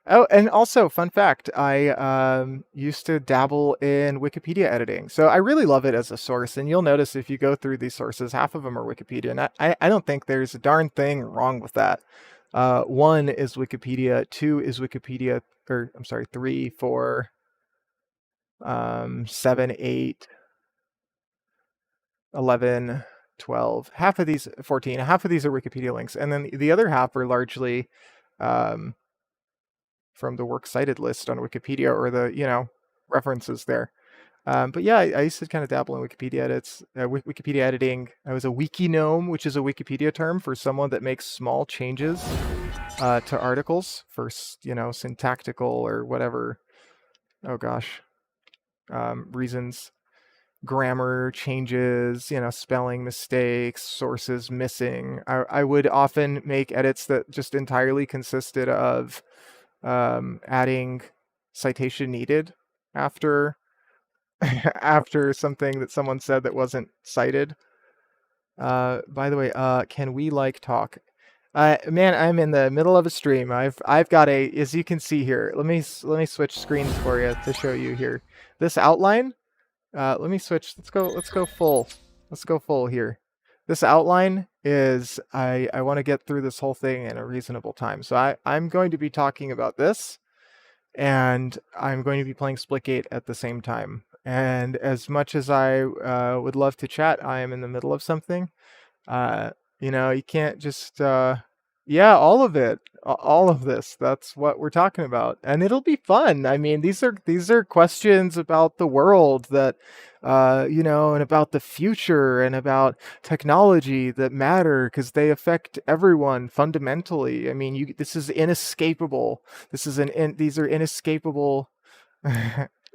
Oh, and also, fun fact, I used to dabble in Wikipedia editing. So I really love it as a source. And you'll notice if you go through these sources, half of them are Wikipedia. And I don't think there's a darn thing wrong with that. 1 is Wikipedia, 2 is Wikipedia, or I'm sorry, 3, 4, 7, 8, 11, 12. Half of these, 14, half of these are Wikipedia links. And then the other half are largely from the works cited list on Wikipedia or the, references there. But yeah, I used to kind of dabble in Wikipedia edits, Wikipedia editing. I was a wiki gnome, which is a Wikipedia term for someone that makes small changes to articles for, syntactical or whatever. Oh gosh, reasons, grammar changes, spelling mistakes, sources missing. I would often make edits that just entirely consisted of adding citation needed after after something that someone said that wasn't cited. By the way, can we talk? Man, I'm in the middle of a stream. I've got as you can see here. Let me switch screens for you to show you here. This outline. Let me switch. Let's go full. Let's go full here. This outline is I want to get through this whole thing in a reasonable time. So I'm going to be talking about this, and I'm going to be playing Splitgate at the same time. And as much as I would love to chat, I am in the middle of something. You can't just yeah, all of it, all of this. That's what we're talking about, and it'll be fun. I mean, these are questions about the world that and about the future and about technology that matter because they affect everyone fundamentally. I mean, this is inescapable. These are inescapable.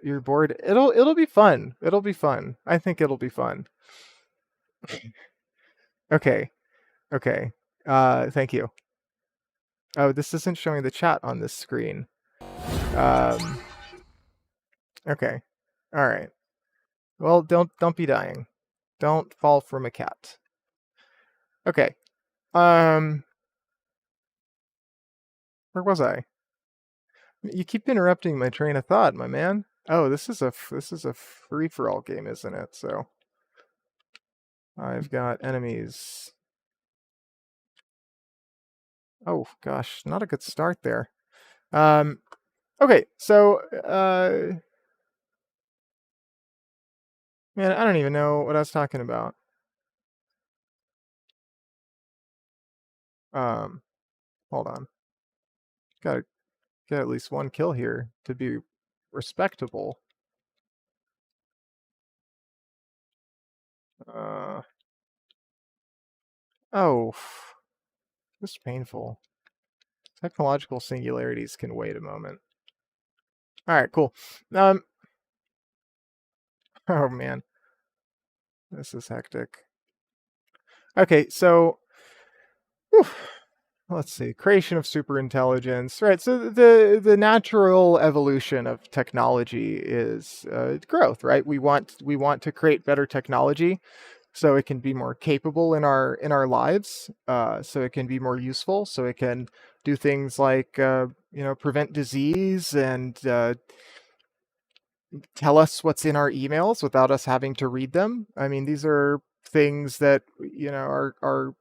You're bored. It'll be fun. It'll be fun. I think it'll be fun. Okay. Okay. Thank you. Oh, this isn't showing the chat on this screen. Okay. All right. Well, don't be dying. Don't fall from a cat. Okay. Where was I? You keep interrupting my train of thought, my man. Oh, this is a free for all game, isn't it? So I've got enemies. Oh gosh, not a good start there. Okay, so man, I don't even know what I was talking about. Hold on. Gotta get at least 1 kill here to be respectable. Oh, this is painful. Technological singularities can wait a moment. All right, cool. Oh man, this is hectic. Okay, so whew, let's see. Creation of superintelligence, right? So the natural evolution of technology is growth, right? We want to create better technology so it can be more capable in our lives, so it can be more useful, so it can do things like prevent disease and tell us what's in our emails without us having to read them. I mean, these are things that are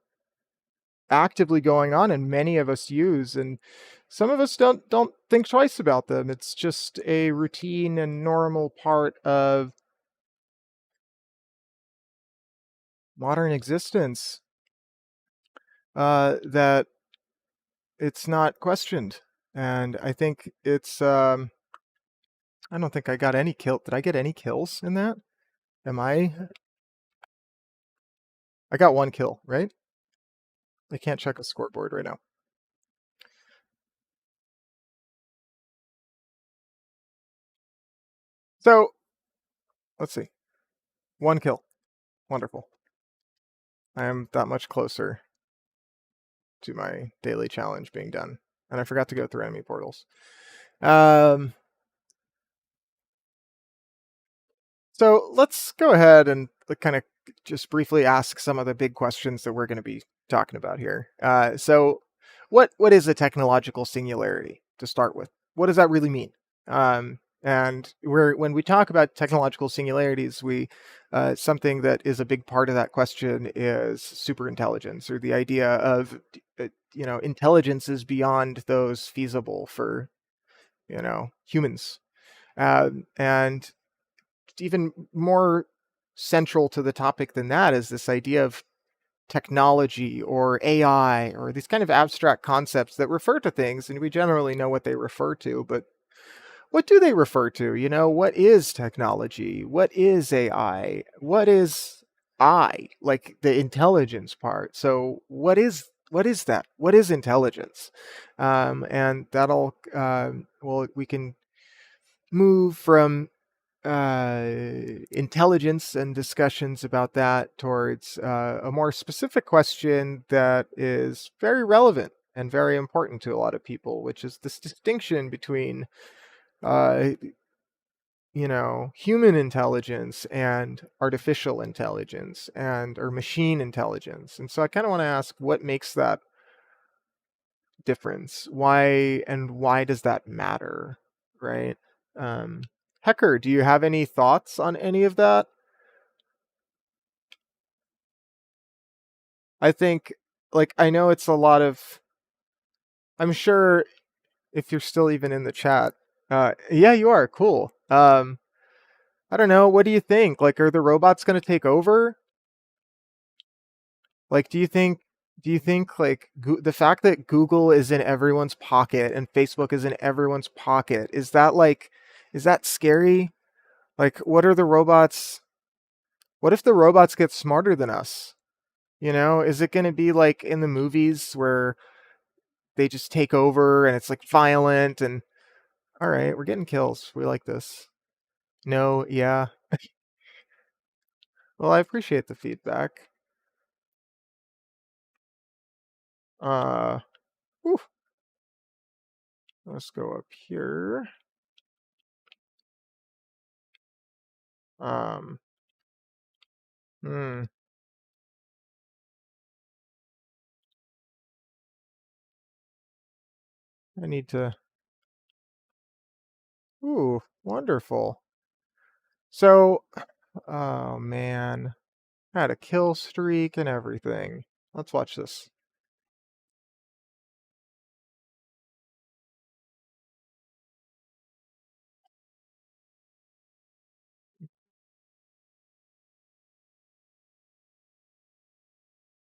actively going on and many of us use, and some of us don't think twice about them. It's just a routine and normal part of modern existence, that it's not questioned. And I think it's I don't think I got any kill. Did I get any kills in that? Am I got one kill, right? I can't check a scoreboard right now. So let's see. One kill. Wonderful. I am that much closer to my daily challenge being done. And I forgot to go through enemy portals. Um, so let's go ahead and kind of just briefly ask some of the big questions that we're going to be talking about here. So what is a technological singularity to start with? What does that really mean? And when we talk about technological singularities, we something that is a big part of that question is superintelligence, or the idea of intelligences beyond those feasible for humans. And even more central to the topic than that is this idea of technology or AI or these kind of abstract concepts that refer to things, and we generally know what they refer to, but what do they refer to? What is technology? What is AI? What is like the intelligence part? So what is that? What is intelligence? And that'll well, we can move from intelligence and discussions about that towards a more specific question that is very relevant and very important to a lot of people, which is this distinction between uh, human intelligence and artificial intelligence and or machine intelligence. And so I kind of want to ask, what makes that difference? Why does that matter? Right? Um, Hecker, do you have any thoughts on any of that? I think, like, I know it's a lot of. I'm sure if you're still even in the chat. Yeah, you are. Cool. I don't know. What do you think? Like, are the robots going to take over? Like, do you think like the fact that Google is in everyone's pocket and Facebook is in everyone's pocket, is that scary? Like, what are the robots? What if the robots get smarter than us? Is it going to be like in the movies where they just take over and it's like violent and all right, we're getting kills. We like this. No, yeah. Well, I appreciate the feedback. Uh, whew, let's go up here. Um, hmm, I need to. Ooh, wonderful. So, oh man, I had a kill streak and everything. Let's watch this.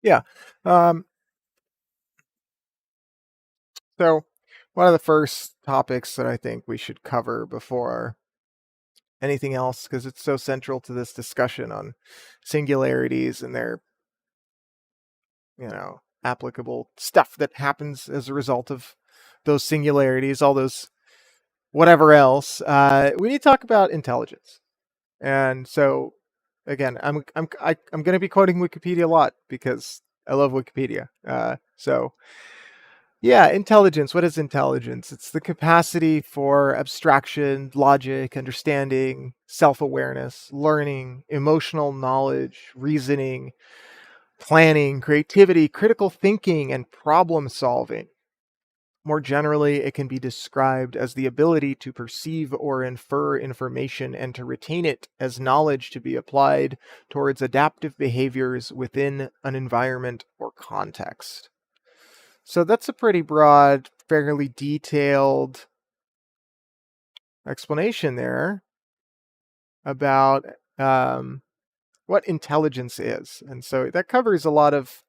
Yeah. Um, so one of the first topics that I think we should cover before anything else, because it's so central to this discussion on singularities and their, applicable stuff that happens as a result of those singularities, all those whatever else. We need to talk about intelligence. And so, again, I'm going to be quoting Wikipedia a lot because I love Wikipedia. So Yeah, intelligence. What is intelligence? It's the capacity for abstraction, logic, understanding, self awareness, learning, emotional knowledge, reasoning, planning, creativity, critical thinking, and problem solving. More generally, it can be described as the ability to perceive or infer information and to retain it as knowledge to be applied towards adaptive behaviors within an environment or context. So that's a pretty broad, fairly detailed explanation there about um, what intelligence is. And so that covers a lot of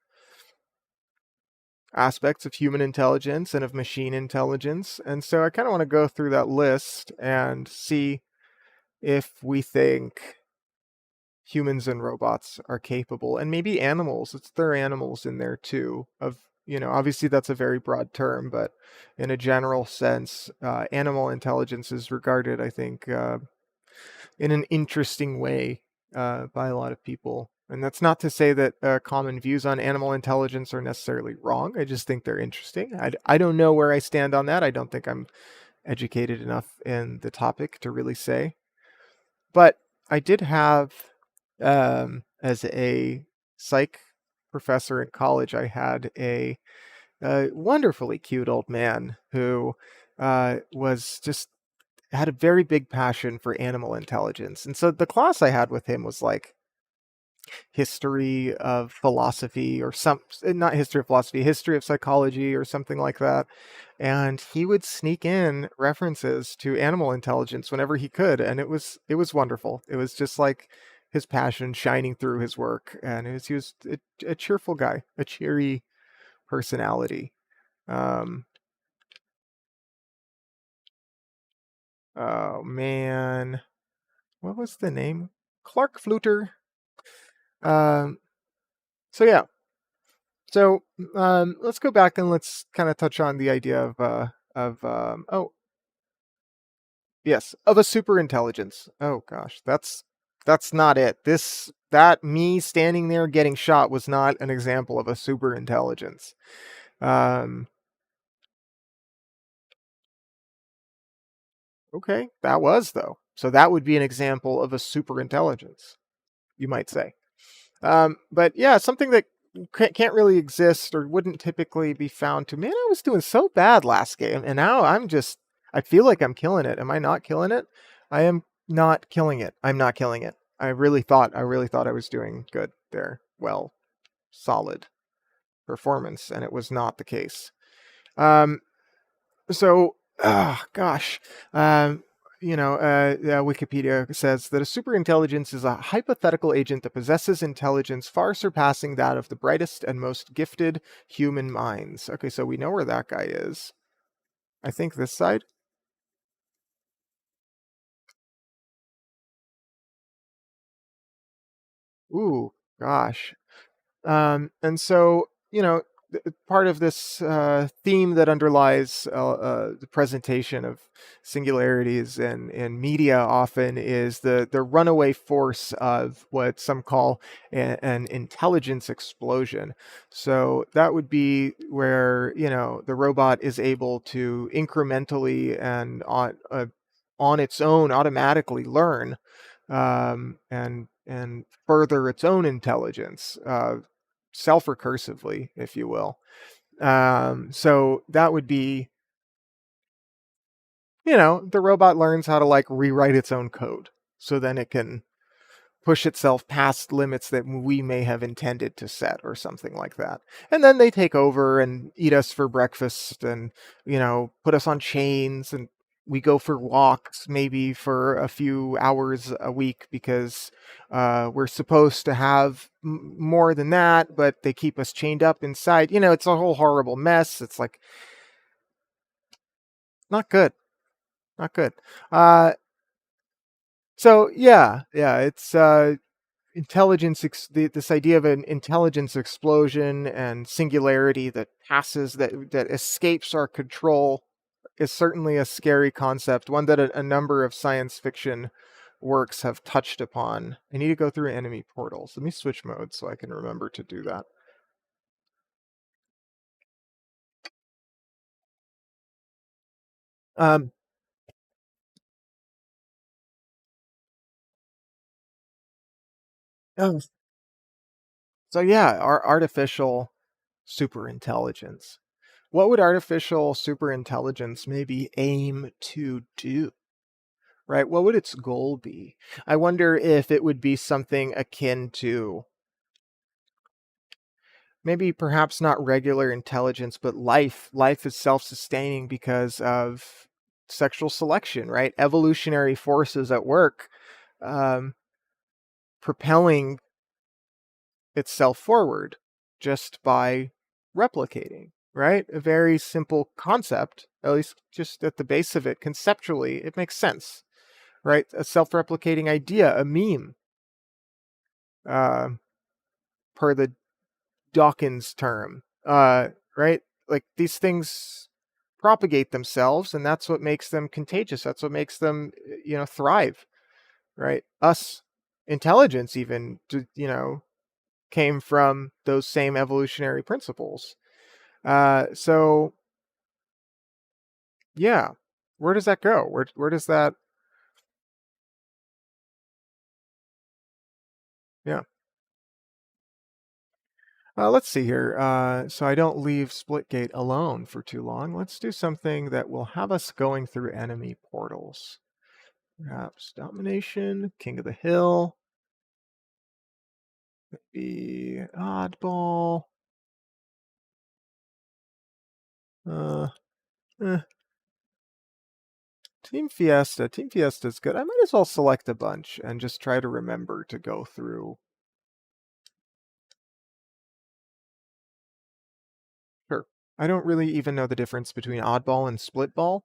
aspects of human intelligence and of machine intelligence. And so I kind of want to go through that list and see if we think humans and robots are capable, and maybe animals. There are animals in there too. Obviously that's a very broad term, but in a general sense, animal intelligence is regarded, I think, in an interesting way by a lot of people. And that's not to say that common views on animal intelligence are necessarily wrong. I just think they're interesting. I don't know where I stand on that. I don't think I'm educated enough in the topic to really say. But I did have, as a psych professor in college, I had a wonderfully cute old man who was just had a very big passion for animal intelligence. And so the class I had with him was like history of philosophy or not history of philosophy, history of psychology or something like that. And he would sneak in references to animal intelligence whenever he could, and it was wonderful. It was just like his passion shining through his work, and he was a cheerful guy, a cheery personality. Um, oh man, what was the name? Clark Fluter. Um, so yeah, so let's go back and let's kind of touch on the idea of yes, of a superintelligence. Oh gosh, that's not it. That me standing there getting shot was not an example of a superintelligence. Um, okay, that was though. So that would be an example of a superintelligence, you might say. But yeah, something that can't really exist or wouldn't typically be found to. Man, I was doing so bad last game, and now I feel like I'm killing it. Am I not killing it? I am not killing it. I'm not killing it. I really thought I was doing good there. Well, solid performance, and it was not the case. Um, so, gosh, um, Wikipedia says that a superintelligence is a hypothetical agent that possesses intelligence far surpassing that of the brightest and most gifted human minds. Okay, so we know where that guy is. I think this side. Ooh, gosh. And so, part of this theme that underlies the presentation of singularities in media often is the runaway force of what some call an intelligence explosion. So that would be where, the robot is able to incrementally and on its own automatically learn and further its own intelligence, self-recursively, if you will. So that would be, the robot learns how to like rewrite its own code, so then it can push itself past limits that we may have intended to set or something like that. And then they take over and eat us for breakfast and, put us on chains, and we go for walks maybe for a few hours a week because we're supposed to have more than that, but they keep us chained up inside. It's a whole horrible mess. It's like not good, not good. Uh, so yeah, it's this idea of an intelligence explosion and singularity that passes that escapes our control is certainly a scary concept, one that a number of science fiction works have touched upon. I need to go through enemy portals. Let me switch modes so I can remember to do that. Um, oh, so yeah, our artificial superintelligence. What would artificial superintelligence maybe aim to do? Right? What would its goal be? I wonder if it would be something akin to maybe perhaps not regular intelligence, but life. Life is self-sustaining because of sexual selection, right? Evolutionary forces at work, um, propelling itself forward just by replicating, right? A very simple concept, at least just at the base of it, conceptually, it makes sense, right? A self-replicating idea, a meme, uh, per the Dawkins term, right? Like these things propagate themselves, and that's what makes them contagious. That's what makes them, thrive, right? Us, intelligence, even, came from those same evolutionary principles. So yeah, where does that go? Where does that? Yeah. Let's see here. So I don't leave Splitgate alone for too long. Let's do something that will have us going through enemy portals. Perhaps domination, king of the hill, maybe oddball. Uh, eh. Team Fiesta. Team Fiesta is good. I might as well select a bunch and just try to remember to go through. Sure. I don't really even know the difference between oddball and splitball,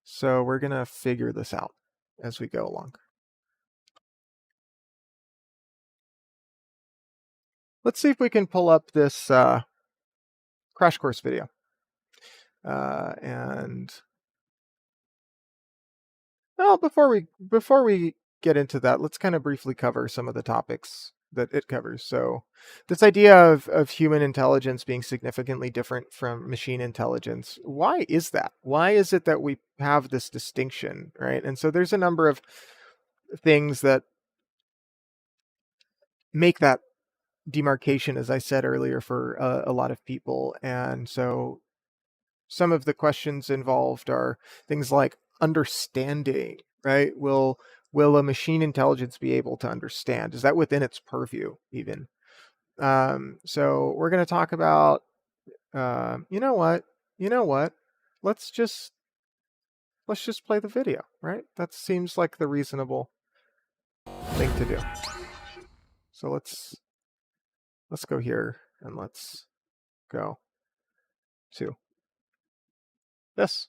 so we're gonna figure this out as we go along. Let's see if we can pull up this crash course video. And well, before we get into that, let's kind of briefly cover some of the topics that it covers. So, this idea of human intelligence being significantly different from machine intelligence. Why is that? Why is it that we have this distinction, right? And so there's a number of things that make that demarcation, as I said earlier, for a lot of people. And so some of the questions involved are things like understanding, right? Will a machine intelligence be able to understand? Is that within its purview even? So we're going to talk about, you know what? You know what? Let's just play the video, right? That seems like the reasonable thing to do. So let's go here and let's go to this.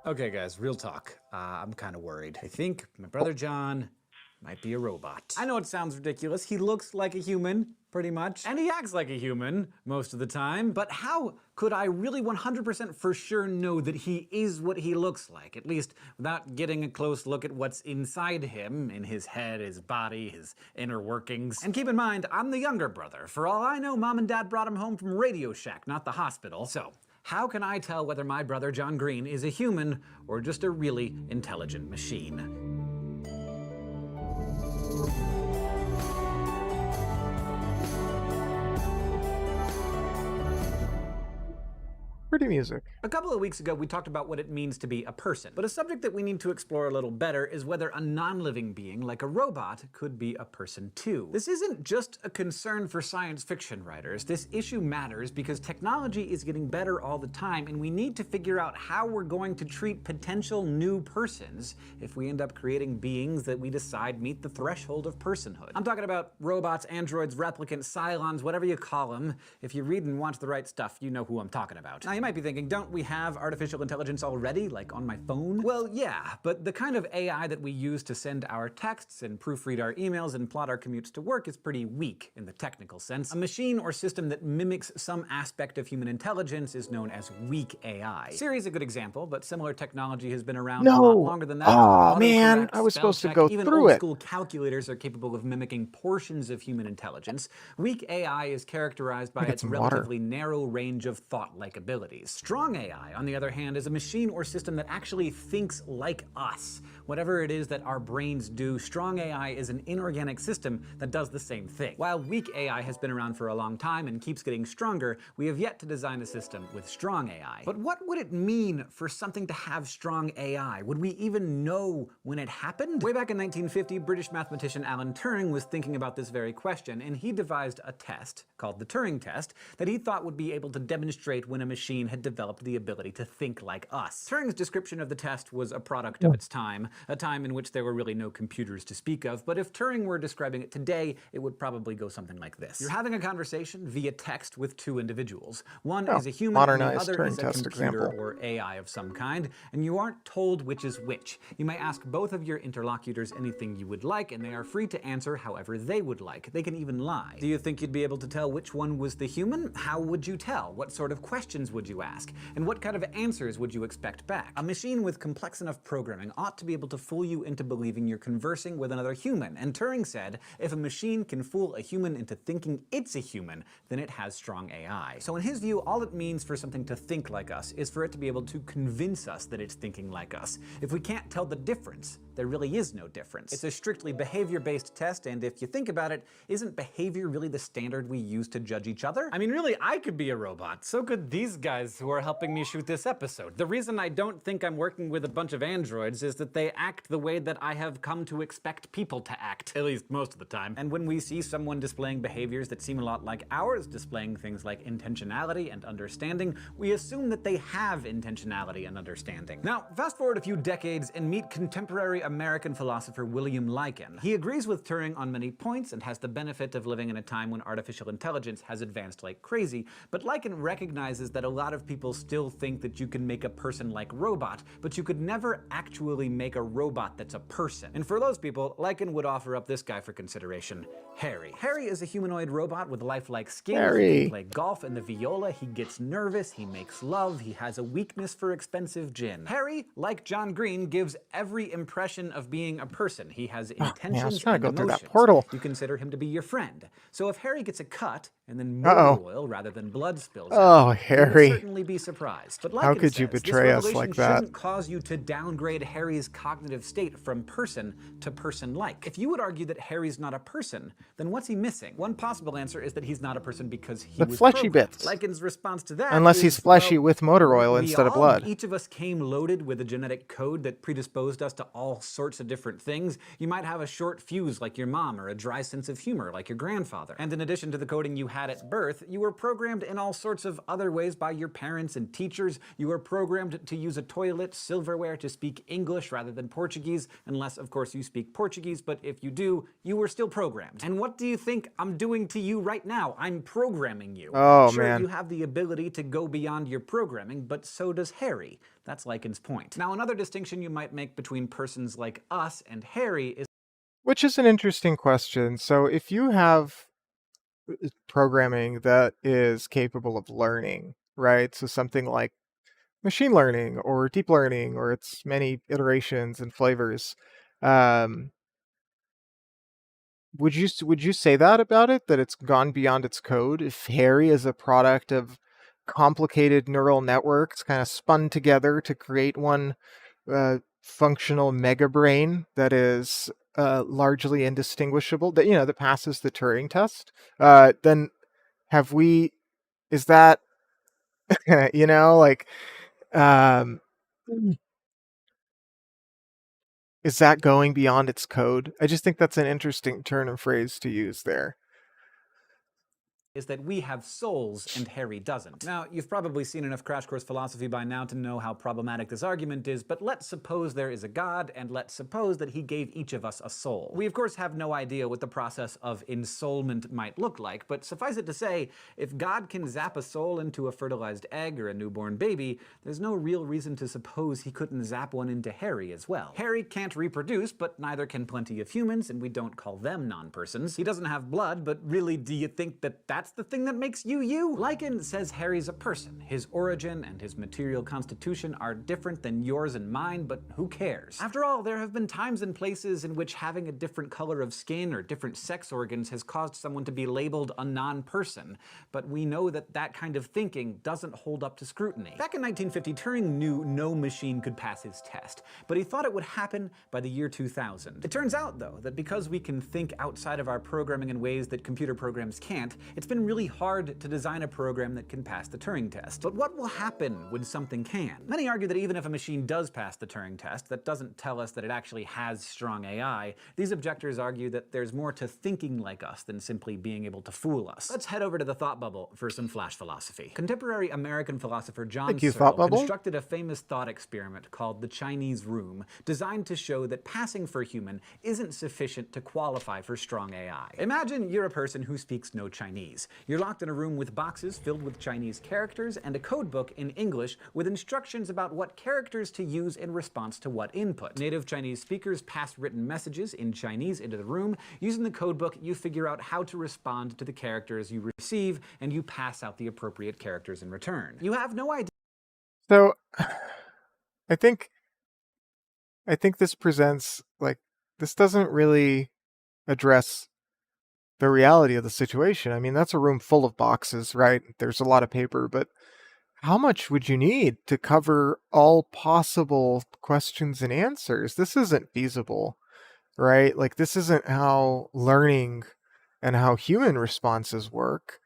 Okay, guys, real talk. I'm kind of worried. I think my brother John might be a robot. I know it sounds ridiculous. He looks like a human, pretty much, and he acts like a human most of the time. But how could I really 100% for sure know that he is what he looks like? At least without getting a close look at what's inside him, in his head, his body, his inner workings. And keep in mind, I'm the younger brother. For all I know, Mom and Dad brought him home from Radio Shack, not the hospital. So how can I tell whether my brother John Green is a human or just a really intelligent machine? Pretty music. A couple of weeks ago, we talked about what it means to be a person, but a subject that we need to explore a little better is whether a non-living being, like a robot, could be a person too. This isn't just a concern for science fiction writers. This issue matters because technology is getting better all the time, and we need to figure out how we're going to treat potential new persons if we end up creating beings that we decide meet the threshold of personhood. I'm talking about robots, androids, replicants, Cylons, whatever you call them. If you read and watch the right stuff, you know who I'm talking about. Now, you might be thinking, don't we have artificial intelligence already, like on my phone? Well, yeah, but the kind of AI that we use to send our texts and proofread our emails and plot our commutes to work is pretty weak in the technical sense. A machine or system that mimics some aspect of human intelligence is known as weak AI. Siri's a good example, but similar technology has been around a lot longer than that. Oh man, Autocorrect, I was spell supposed to check, go even through old it. school calculators are capable of mimicking portions of human intelligence. Weak AI is characterized by Get its some water. relatively narrow range of thought-like abilities. abilities. Strong AI, on the other hand, is a machine or system that actually thinks like us. Whatever it is that our brains do, strong AI is an inorganic system that does the same thing. While weak AI has been around for a long time and keeps getting stronger, we have yet to design a system with strong AI. But what would it mean for something to have strong AI? Would we even know when it happened? Way back in 1950, British mathematician Alan Turing was thinking about this very question, and he devised a test called the Turing test that he thought would be able to demonstrate when a machine had developed the ability to think like us. Turing's description of the test was a product of its time, a time in which there were really no computers to speak of, but if Turing were describing it today, it would probably go something like this. You're having a conversation via text with two individuals. One is a human and the modernized other Turing is a test computer example. or AI of some kind, and you aren't told which is which. You may ask both of your interlocutors anything you would like, and they are free to answer however they would like. They can even lie. Do you think you'd be able to tell which one was the human? How would you tell? What sort of questions would you ask? And what kind of answers would you expect back? A machine with complex enough programming ought to be able to fool you into believing you're conversing with another human. And Turing said, if a machine can fool a human into thinking it's a human, then it has strong AI. So in his view, all it means for something to think like us is for it to be able to convince us that it's thinking like us. If we can't tell the difference, there really is no difference. It's a strictly behavior-based test, and if you think about it, isn't behavior really the standard we use to judge each other? I mean, really, I could be a robot. So could these guys who are helping me shoot this episode. The reason I don't think I'm working with a bunch of androids is that they act the way that I have come to expect people to act, at least most of the time. And when we see someone displaying behaviors that seem a lot like ours, displaying things like intentionality and understanding, we assume that they have intentionality and understanding. Now, fast forward a few decades and meet contemporary American philosopher William Lycan. He agrees with Turing on many points and has the benefit of living in a time when artificial intelligence has advanced like crazy, but Lycan recognizes that a lot of people still think that you can make a person-like robot, but you could never actually make a robot that's a person. And for those people, Lycan would offer up this guy for consideration, Harry. Harry is a humanoid robot with lifelike skin. He can play golf and the viola, he gets nervous, he makes love, he has a weakness for expensive gin. Harry, like John Green, gives every impression of being a person. He has intentions and go through emotions. that portal. You consider him to be your friend. So if Harry gets a cut and then motor oil rather than blood spills out, Oh, you Harry. would certainly be surprised. But How Lycan could you says, betray this us revelation like that? shouldn't cause you to downgrade Harry's cognitive state from person to person-like. If you would argue that Harry's not a person, then what's he missing? One possible answer is that he's not a person because he The was fleshy programmed. bits. Lycan's response to that Unless is, he's fleshy well, with motor oil we instead of all, blood. Each of us came loaded with a genetic code that predisposed us to all sorts of different things. You might have a short fuse like your mom, or a dry sense of humor like your grandfather. And in addition to the coding you had at birth, you were programmed in all sorts of other ways by your parents and teachers. You were programmed to use a toilet, silverware, to speak English rather than Portuguese, unless, of course, you speak Portuguese, but if you do, you were still programmed. And what do you think I'm doing to you right now? I'm programming you. Oh, sure, man. you have the ability to go beyond your programming, but so does Harry. That's Lycan's point. Now, another distinction you might make between persons like us and Harry is Which is an interesting question. So if you have programming that is capable of learning, right? So something like machine learning or deep learning or its many iterations and flavors, um, would you say that about it, that it's gone beyond its code? If Harry is a product of complicated neural networks kind of spun together to create one functional mega brain that is largely indistinguishable, that that passes the Turing test, then is that like um, is that going beyond its code? I just think that's an interesting turn of phrase to use there. that we have souls and Harry doesn't. Now, you've probably seen enough Crash Course Philosophy by now to know how problematic this argument is, but let's suppose there is a God, and let's suppose that he gave each of us a soul. We, of course, have no idea what the process of ensoulment might look like, but suffice it to say, if God can zap a soul into a fertilized egg or a newborn baby, there's no real reason to suppose he couldn't zap one into Harry as well. Harry can't reproduce, but neither can plenty of humans, and we don't call them non-persons. He doesn't have blood, but really, do you think that That's the thing that makes you you. Lycan says Harry's a person. His origin and his material constitution are different than yours and mine, but who cares? After all, there have been times and places in which having a different color of skin or different sex organs has caused someone to be labeled a non-person, but we know that that kind of thinking doesn't hold up to scrutiny. Back in 1950, Turing knew no machine could pass his test, but he thought it would happen by the year 2000. It turns out, though, that because we can think outside of our programming in ways that computer programs can't, it's been really hard to design a program that can pass the Turing test. But what will happen when something can? Many argue that even if a machine does pass the Turing test, that doesn't tell us that it actually has strong AI. These objectors argue that there's more to thinking like us than simply being able to fool us. Let's head over to the thought bubble for some flash philosophy. Contemporary American philosopher John Searle constructed a famous thought experiment called the Chinese Room, designed to show that passing for human isn't sufficient to qualify for strong AI. Imagine you're a person who speaks no Chinese. You're locked in a room with boxes filled with Chinese characters and a code book in English with instructions about what characters to use in response to what input. Native Chinese speakers pass written messages in Chinese into the room. Using the code book, you figure out how to respond to the characters you receive, and you pass out the appropriate characters in return. You have no idea. So, I think this presents, like, this doesn't really address the reality of the situation. I mean, that's a room full of boxes, right? There's a lot of paper, but how much would you need to cover all possible questions and answers? This isn't feasible, right? Like, this isn't how learning and how human responses work.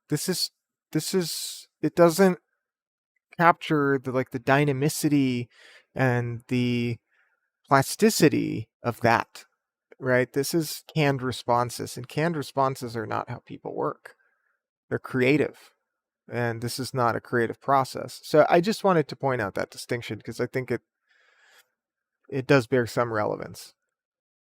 This is, it doesn't capture the dynamicity and the plasticity of that, right? This is canned responses, and canned responses are not how people work. They're creative, and this is not a creative process. So I just wanted to point out that distinction because I think it does bear some relevance.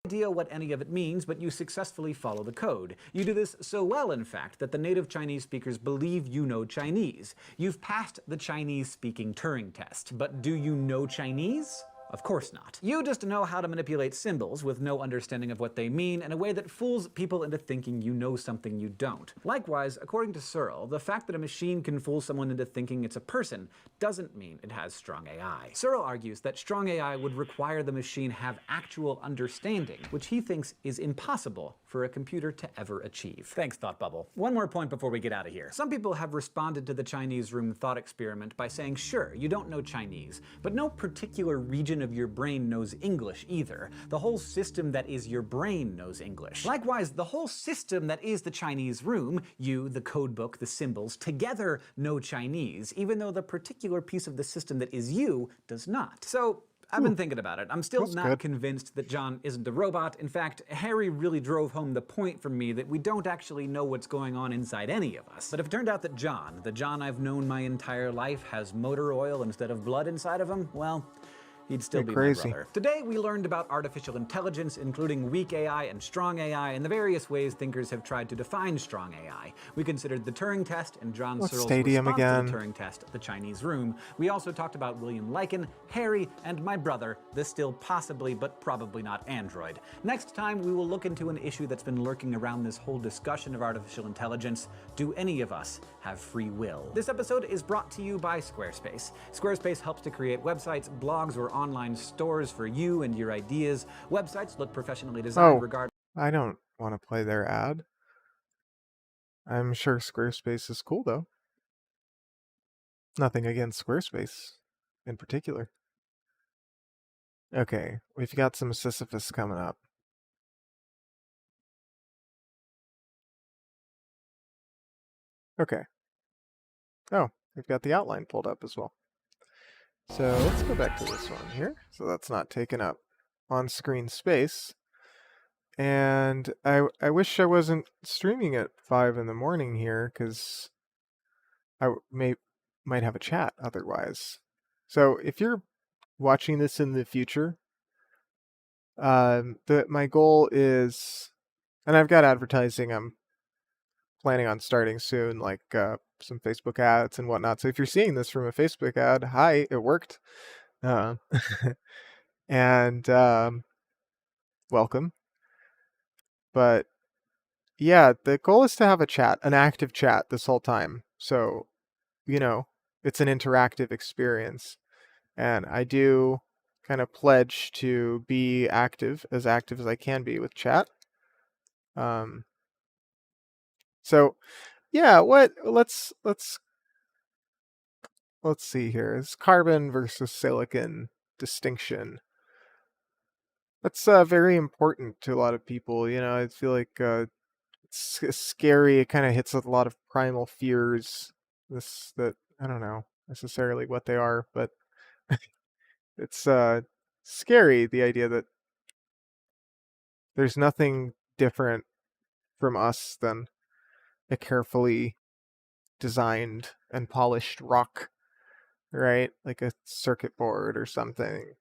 Idea what any of it means, but you successfully follow the code. You do this so well, in fact, that the native Chinese speakers believe you know Chinese. You've passed the Chinese-speaking Turing test. But do you know Chinese? Of course not. You just know how to manipulate symbols with no understanding of what they mean in a way that fools people into thinking you know something you don't. Likewise, according to Searle, the fact that a machine can fool someone into thinking it's a person doesn't mean it has strong AI. Searle argues that strong AI would require the machine have actual understanding, which he thinks is impossible for a computer to ever achieve. Thanks, Thought Bubble. One more point before we get out of here. Some people have responded to the Chinese Room thought experiment by saying, sure, you don't know Chinese, but no particular region of your brain knows English either. The whole system that is your brain knows English. Likewise, the whole system that is the Chinese Room, you, the code book, the symbols, together know Chinese, even though the particular piece of the system that is you does not. So, I've been thinking about it. I'm still not convinced that John isn't a robot. In fact, Harry really drove home the point for me that we don't actually know what's going on inside any of us. But if it turned out that John, the John I've known my entire life, has motor oil instead of blood inside of him, well, he'd still be my brother. Today, we learned about artificial intelligence, including weak AI and strong AI, and the various ways thinkers have tried to define strong AI. We considered the Turing test and John Searle's response to the Turing test, the Chinese Room. We also talked about William Lycan, Harry, and my brother, the still possibly but probably not android. Next time, we will look into an issue that's been lurking around this whole discussion of artificial intelligence. Do any of us have free will? This episode is brought to you by Squarespace. Squarespace helps to create websites, blogs, or online stores for you and your ideas. Websites look professionally designed regardless. I don't want to play their ad. I'm sure Squarespace is cool, though. Nothing against Squarespace in particular. Okay, we've got some Sisyphus coming up. Okay. Oh, we've got the outline pulled up as well. So let's go back to this one here. So that's not taking up on-screen space. And I wish I wasn't streaming at 5 in the morning here, because I might have a chat otherwise. So if you're watching this in the future, my goal is, and I've got advertising I'm planning on starting soon, like some Facebook ads and whatnot. So if you're seeing this from a Facebook ad, hi, it worked. And welcome. But yeah, the goal is to have a chat, an active chat this whole time. So, it's an interactive experience. And I do kind of pledge to be active as I can be with chat. Um, so yeah, let's see here. It's carbon versus silicon distinction. That's very important to a lot of people. I feel like it's scary. It kind of hits with a lot of primal fears. That I don't know necessarily what they are, but it's scary, the idea that there's nothing different from us than a carefully designed and polished rock, right? Like a circuit board or something.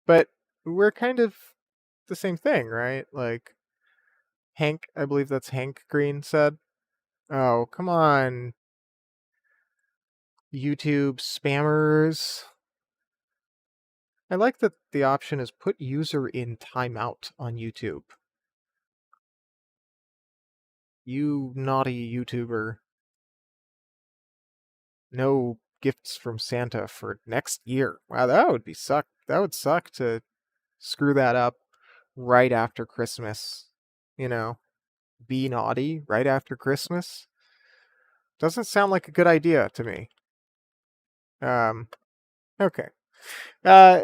But we're kind of the same thing, right? Like Hank, I believe that's Hank Green said. Oh, come on, YouTube spammers. I like that the option is put user in timeout on YouTube. You naughty YouTuber. No gifts from Santa for next year. Wow, that would suck. That would suck to screw that up right after Christmas. Be naughty right after Christmas. Doesn't sound like a good idea to me. Okay. Uh,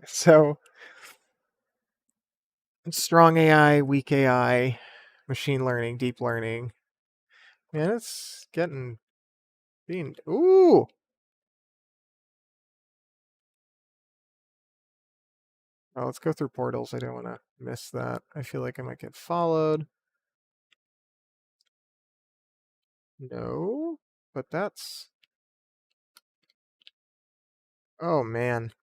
so strong AI, weak AI, machine learning, deep learning. Man, it's ooh. Oh, let's go through portals. I don't want to miss that. I feel like I might get followed. No, but that's... Oh, man.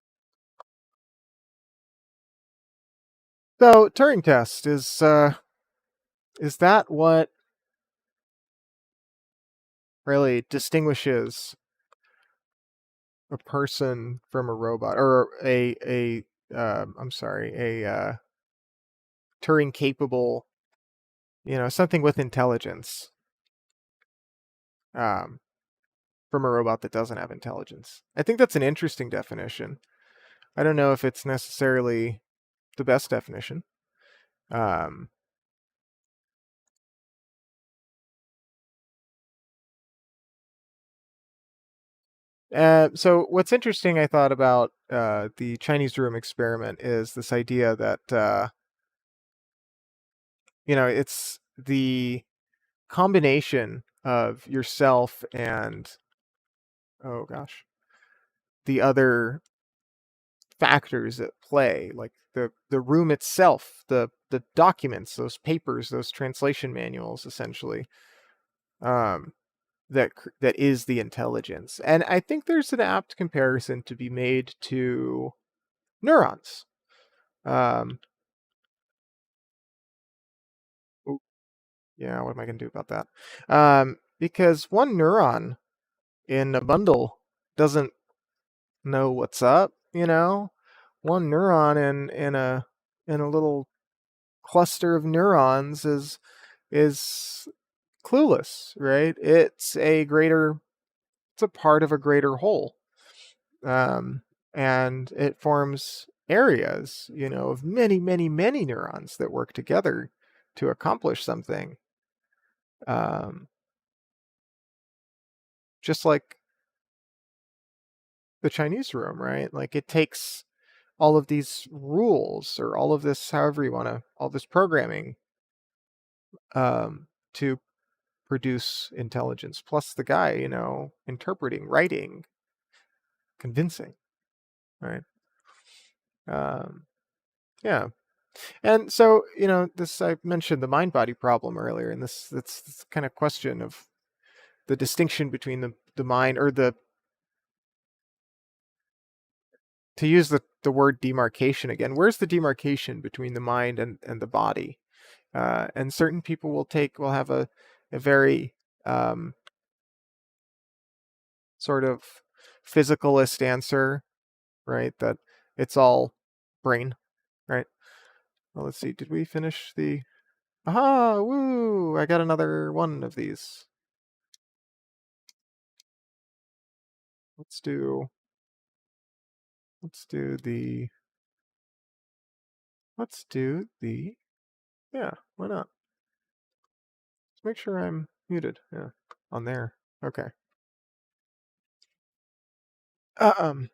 So, Turing test, is that what really distinguishes a person from a robot, or I'm sorry, a Turing capable, something with intelligence, um, from a robot that doesn't have intelligence? I think that's an interesting definition. I don't know if it's necessarily the best definition. Um, so what's interesting, I thought, about the Chinese room experiment is this idea that it's the combination of yourself and, oh gosh, the other factors at play, like the room itself, the documents, those papers, those translation manuals, essentially, um, that is the intelligence. And I think there's an apt comparison to be made to neurons. Um, ooh, yeah, what am I going to do about that? Because one neuron in a bundle doesn't know what's up. One neuron in a little cluster of neurons is clueless, right? It's a part of a greater whole. And it forms areas, of many, many, many neurons that work together to accomplish something. Just like the Chinese room, right? Like, it takes all of these rules, or all of this, however you want to, all this programming, to produce intelligence, plus the guy, interpreting, writing, convincing, right? Yeah. And so, this, I mentioned the mind-body problem earlier, and this kind of question of the distinction between the mind, or to use the word demarcation again, where's the demarcation between the mind and the body? And certain people will have a very sort of physicalist answer, right? That it's all brain, right? Well, let's see. Did we finish the Aha! Woo! I got another one of these. Let's do the yeah, why not? Let's make sure I'm muted. Yeah. On there. Okay. Um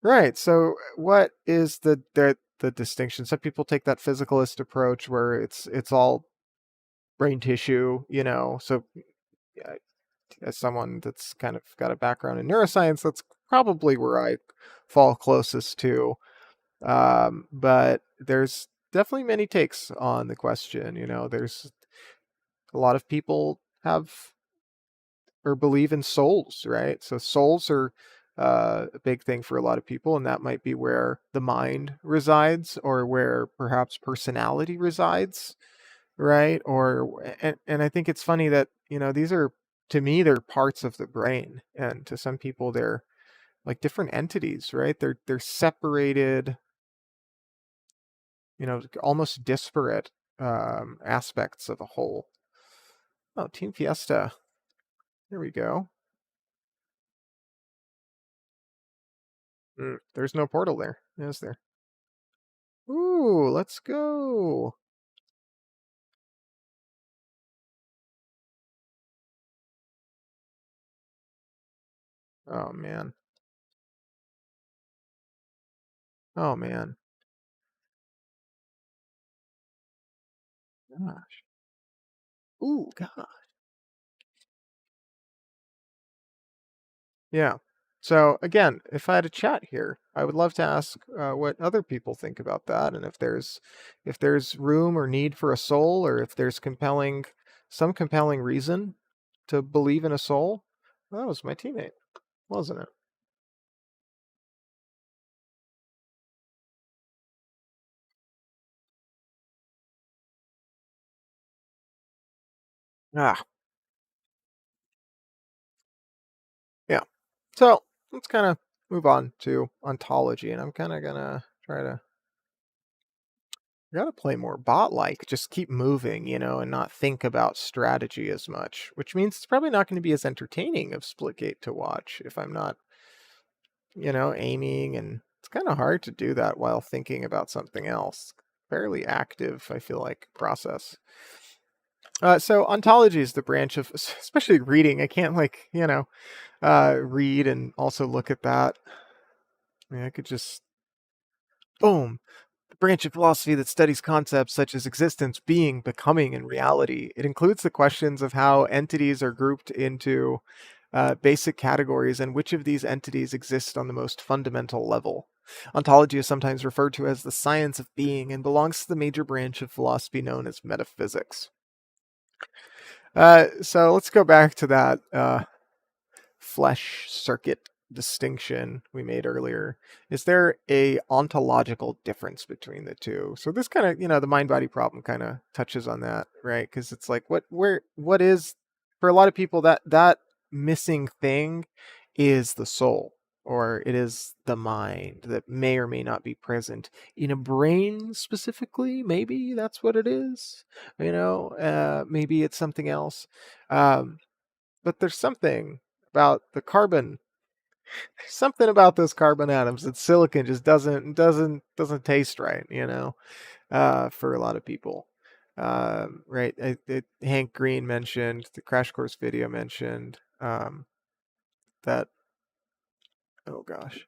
right. So what is the distinction? Some people take that physicalist approach where it's all brain tissue, So yeah, as someone that's kind of got a background in neuroscience, that's probably where I fall closest to. But there's definitely many takes on the question. There's a lot of people have or believe in souls, right? So souls are a big thing for a lot of people, and that might be where the mind resides, or where perhaps personality resides, right? And I think it's funny that these are, to me, they're parts of the brain, and to some people they're like different entities, right? They're separated, almost disparate aspects of a whole. Oh, Team Fiesta. There we go. There's no portal there, is there? Ooh, let's go. Oh man. Oh man. Gosh. Ooh, God. Yeah. So again, if I had a chat here, I would love to ask what other people think about that, and if there's room or need for a soul, or if there's some compelling reason to believe in a soul. That was my teammate, wasn't it? Ah, yeah. So let's kind of move on to ontology, and I'm kind of gonna try to gotta play more bot-like, just keep moving, and not think about strategy as much, which means it's probably not going to be as entertaining of Splitgate to watch if I'm not, aiming, and it's kind of hard to do that while thinking about something else. Fairly active, I feel like, process. So ontology is the branch of, especially reading. I can't read and also look at that. I mean, I could just boom. The branch of philosophy that studies concepts such as existence, being, becoming, and reality. It includes the questions of how entities are grouped into basic categories and which of these entities exist on the most fundamental level. Ontology is sometimes referred to as the science of being and belongs to the major branch of philosophy known as metaphysics. So let's go back to that flesh circuit distinction we made earlier. Is there a ontological difference between the two? So this kind of, the mind body problem kind of touches on that, right? Because it's like what is, for a lot of people, that missing thing is the soul, or it is the mind that may or may not be present in a brain specifically. Maybe that's what it is. Maybe it's something else. But there's something about the carbon, something about those carbon atoms that silicon just doesn't taste right, for a lot of people. Right. Hank Green mentioned, the Crash Course video mentioned, that, oh gosh.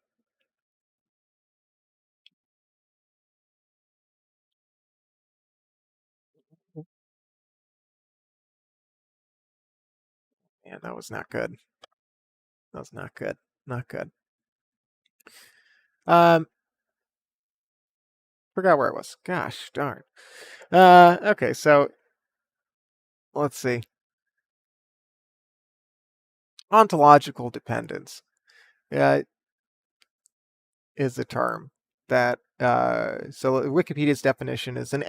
Man, that was not good. That was not good. Not good. Um, Forgot where I was. Gosh darn. Okay, so let's see. Ontological dependence. Yeah, is a term that so Wikipedia's definition is an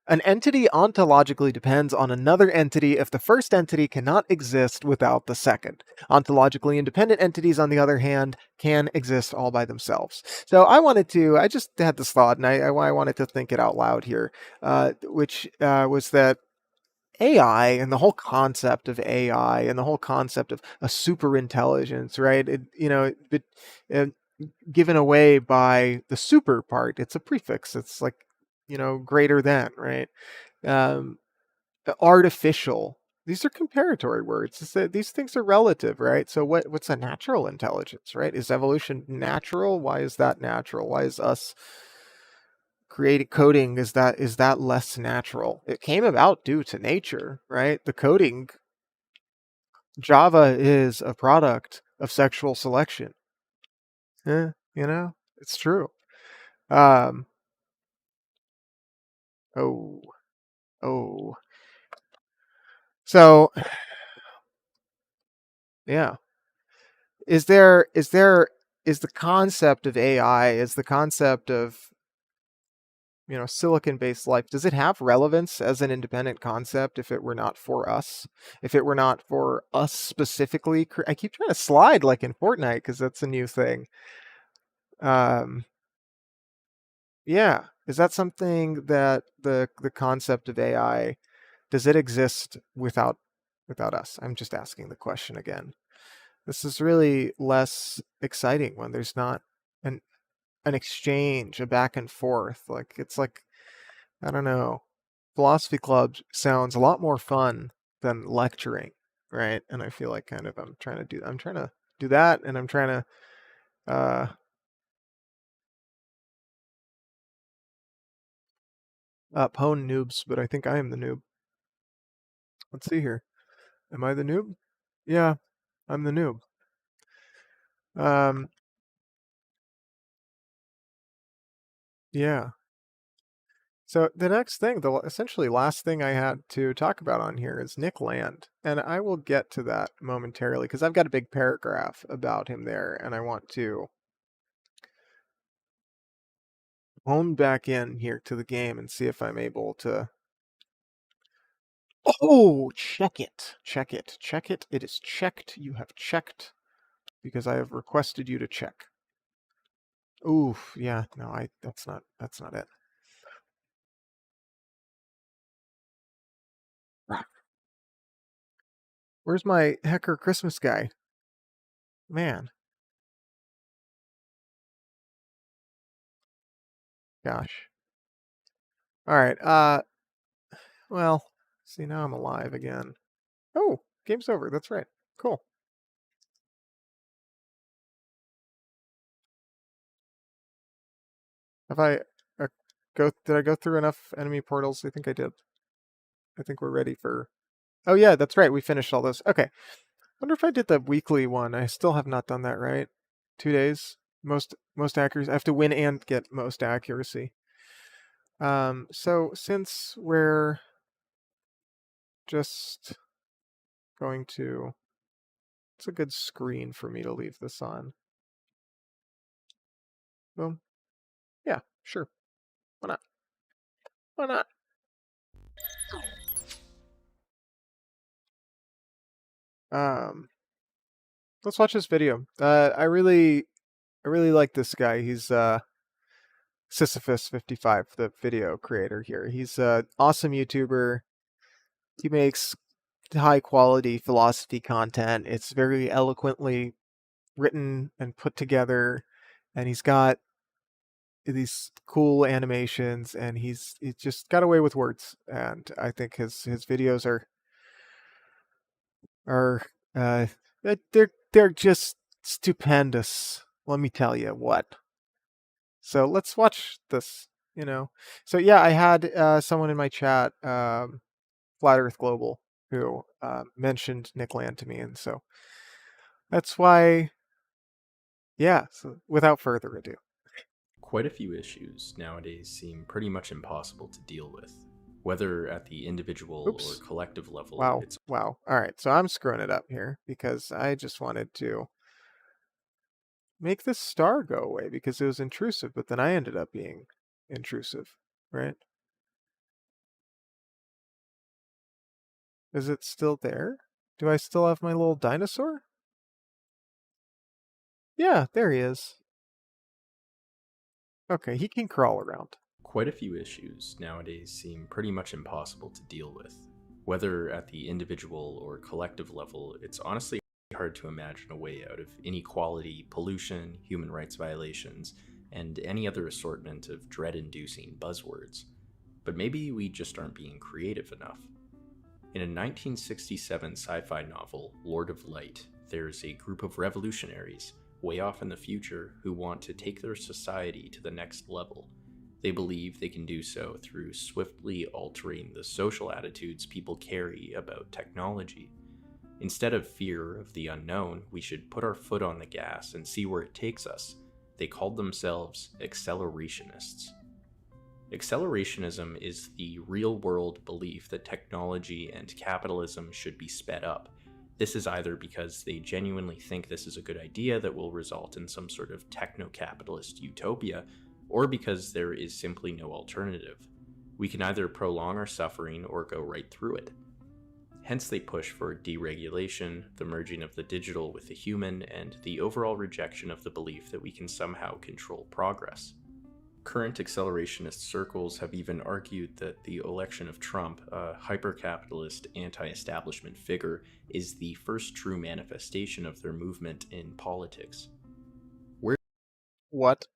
An entity ontologically depends on another entity if the first entity cannot exist without the second. Ontologically independent entities, on the other hand, can exist all by themselves. So I just had this thought, and I wanted to think it out loud here, which was that AI and the whole concept of AI and the whole concept of a superintelligence, right? Uh, given away by the super part. It's a prefix. It's like, greater than, right? Um, Artificial. These are comparatory words. It's that these things are relative, right? So what's a natural intelligence, right? Is evolution natural? Why is that natural? Why is us creating coding is that less natural? It came about due to nature, right? The coding Java is a product of sexual selection. It's true. Um, oh, oh. So, yeah. Is the concept of AI, is the concept of, silicon-based life, does it have relevance as an independent concept if it were not for us? If it were not for us specifically? I keep trying to slide like in Fortnite because that's a new thing. Um, yeah. Is that something that the concept of AI, does it exist without us? I'm just asking the question again. This is really less exciting when there's not an an exchange, a back and forth. Like it's like, I don't know. Philosophy club sounds a lot more fun than lecturing, right? And I feel like kind of I'm trying to do that, and I'm trying to pwn noobs, but I think I am the noob. Let's see here. Am I the noob? Yeah, I'm the noob. Yeah. So the next thing, the essentially last thing I had to talk about on here is Nick Land, and I will get to that momentarily because I've got a big paragraph about him there, and I want to hone back in here to the game and see if I'm able to. Oh, check it, check it, check it. It is checked. You have checked because I have requested you to check. Oof, yeah, no, that's not it. Where's my Hecker Christmas guy? Man, gosh. All right. Well, see, now I'm alive again. Oh, game's over. That's right. Cool. Have I did I go through enough enemy portals? I think I did. I think we're ready for. Oh yeah, that's right. We finished all those. Okay. Wonder if I did the weekly one. I still have not done that, right? 2 days. Most accuracy. I have to win and get most accuracy. So since we're just going to, it's a good screen for me to leave this on. Boom. Yeah, sure. Why not? Why not? Let's watch this video. I really like this guy. He's Sisyphus55, the video creator here. He's an awesome YouTuber. He makes high quality philosophy content. It's very eloquently written and put together, and he's got these cool animations, and he's just got away with words. And I think his videos are they're just stupendous. Let me tell you what. So let's watch this. So yeah, I had someone in my chat, Flat Earth Global, who mentioned Nick Land to me, and so that's why. Yeah. So without further ado. Quite a few issues nowadays seem pretty much impossible to deal with, whether at the individual Oops. or collective level. Wow. Wow. All right. So I'm screwing it up here because I just wanted to make this star go away because it was intrusive, but then I ended up being intrusive, right? Is it still there? Do I still have my little dinosaur? Yeah, there he is. Okay, he can crawl around. Quite a few issues nowadays seem pretty much impossible to deal with. Whether at the individual or collective level, it's honestly hard to imagine a way out of inequality, pollution, human rights violations, and any other assortment of dread-inducing buzzwords. But maybe we just aren't being creative enough. In a 1967 sci-fi novel, Lord of Light, there's a group of revolutionaries, way off in the future, who want to take their society to the next level. They believe they can do so through swiftly altering the social attitudes people carry about technology. Instead of fear of the unknown, we should put our foot on the gas and see where it takes us. They called themselves accelerationists. Accelerationism is the real-world belief that technology and capitalism should be sped up. This is either because they genuinely think this is a good idea that will result in some sort of techno-capitalist utopia, or because there is simply no alternative. We can either prolong our suffering or go right through it. Hence they push for deregulation, the merging of the digital with the human, and the overall rejection of the belief that we can somehow control progress. Current accelerationist circles have even argued that the election of Trump, a hyper-capitalist, anti-establishment figure, is the first true manifestation of their movement in politics. What?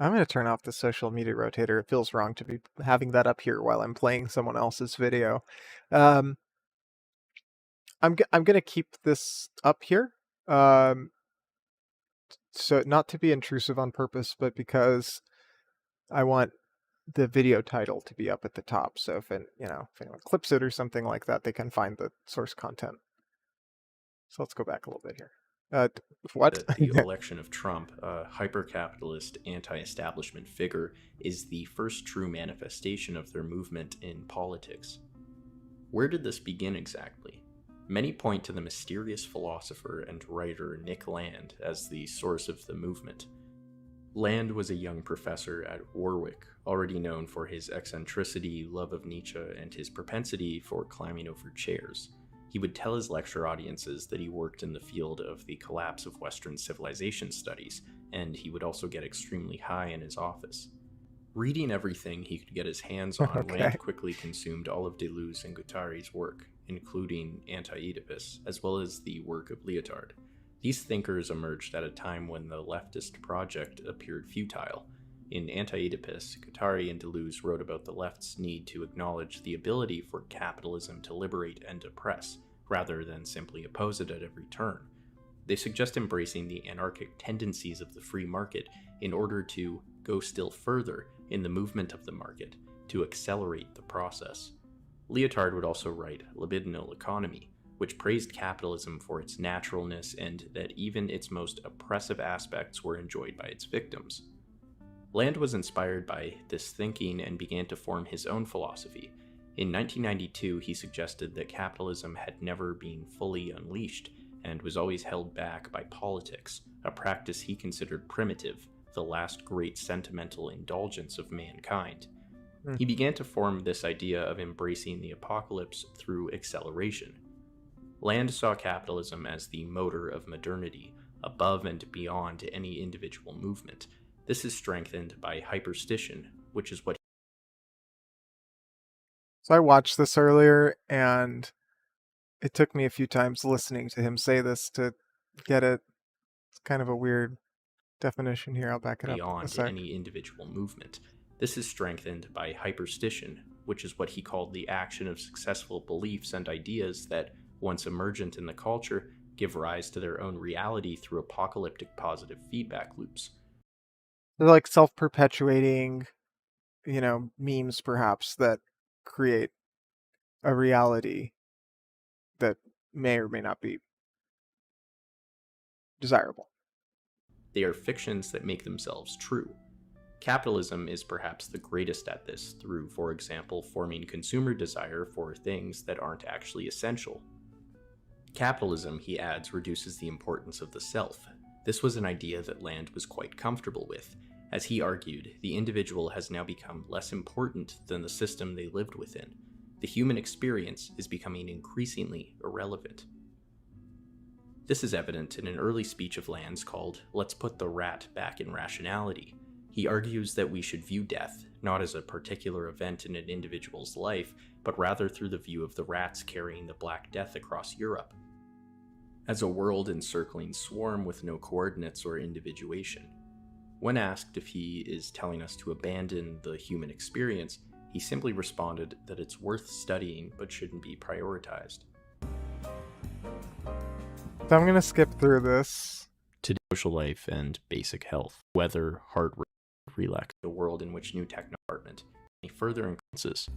I'm going to turn off the social media rotator. It feels wrong to be having that up here while I'm playing someone else's video. I'm going to keep this up here. So not to be intrusive on purpose, but because I want the video title to be up at the top. So if anyone clips it or something like that, they can find the source content. So let's go back a little bit here. What? The election of Trump, a hyper-capitalist, anti-establishment figure, is the first true manifestation of their movement in politics. Where did this begin exactly? Many point to the mysterious philosopher and writer Nick Land as the source of the movement. Land was a young professor at Warwick, already known for his eccentricity, love of Nietzsche, and his propensity for climbing over chairs. He would tell his lecture audiences that he worked in the field of the collapse of Western civilization studies, and he would also get extremely high in his office. Reading everything he could get his hands on, Okay. Land quickly consumed all of Deleuze and Guattari's work, including Anti-Oedipus, as well as the work of Lyotard. These thinkers emerged at a time when the leftist project appeared futile. In Anti-Oedipus, Guattari and Deleuze wrote about the left's need to acknowledge the ability for capitalism to liberate and oppress, rather than simply oppose it at every turn. They suggest embracing the anarchic tendencies of the free market in order to go still further in the movement of the market, to accelerate the process. Lyotard would also write Libidinal Economy, which praised capitalism for its naturalness and that even its most oppressive aspects were enjoyed by its victims. Land was inspired by this thinking and began to form his own philosophy. In 1992, he suggested that capitalism had never been fully unleashed and was always held back by politics, a practice he considered primitive, the last great sentimental indulgence of mankind. He began to form this idea of embracing the apocalypse through acceleration. Land saw capitalism as the motor of modernity, above and beyond any individual movement. This is strengthened by hyperstition, which is what. So I watched this earlier, and it took me a few times listening to him say this to get it. It's kind of a weird definition here. I'll back it up a Beyond sec. any individual movement. This is strengthened by hyperstition, which is what he called the action of successful beliefs and ideas that, once emergent in the culture, give rise to their own reality through apocalyptic positive feedback loops. They're like self-perpetuating, memes perhaps that create a reality that may or may not be desirable. They are fictions that make themselves true. Capitalism is perhaps the greatest at this through, for example, forming consumer desire for things that aren't actually essential. Capitalism, he adds, reduces the importance of the self. This was an idea that Land was quite comfortable with. As he argued, the individual has now become less important than the system they lived within. the human experience is becoming increasingly irrelevant. This is evident in an early speech of Land's called "Let's Put the Rat Back in Rationality." He argues that we should view death not as a particular event in an individual's life, but rather through the view of the rats carrying the Black Death across Europe, as a world-encircling swarm with no coordinates or individuation. When asked if he is telling us to abandon the human experience, he simply responded that it's worth studying but shouldn't be prioritized. So I'm going to skip through this. To social life and basic health, weather, heart rate, relax, the world in which new techno department further increases.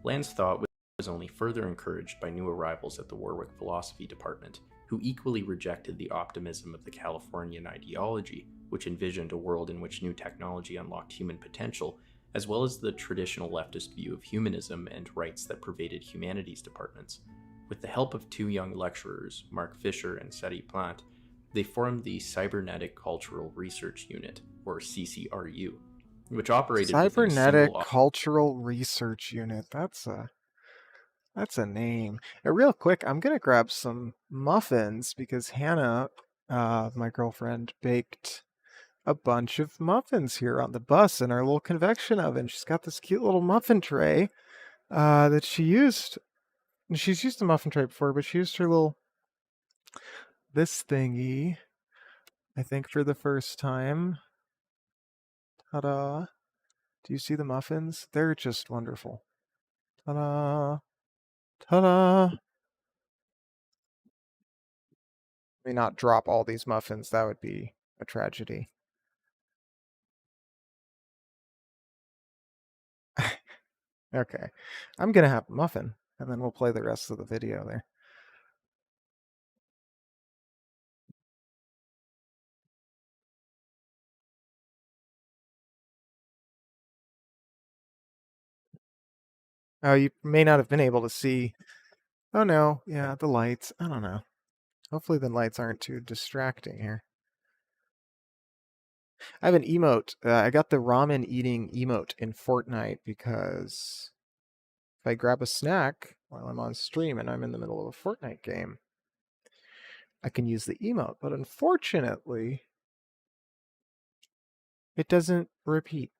Land's thought was only further encouraged by new arrivals at the Warwick Philosophy Department, who equally rejected the optimism of the Californian ideology, which envisioned a world in which new technology unlocked human potential, as well as the traditional leftist view of humanism and rights that pervaded humanities departments. With the help of two young lecturers, Mark Fisher and Seti Plant, they formed the Cybernetic Cultural Research Unit, or CCRU, which operated Cybernetic Cultural Research Unit. That's a name. Real quick, I'm gonna grab some muffins because Hannah, my girlfriend, baked a bunch of muffins here on the bus in our little convection oven. She's got this cute little muffin tray that she used. She's used a muffin tray before, but she used this thingy, I think, for the first time. Ta-da! Do you see the muffins? They're just wonderful. Ta-da! Ta-da! Let me not drop all these muffins. That would be a tragedy. Okay. I'm going to have a muffin, and then we'll play the rest of the video there. Oh, you may not have been able to see. Oh, no. Yeah, the lights. I don't know. Hopefully the lights aren't too distracting here. I have an emote. I got the ramen eating emote in Fortnite because if I grab a snack while I'm on stream and I'm in the middle of a Fortnite game, I can use the emote. But unfortunately, it doesn't repeat.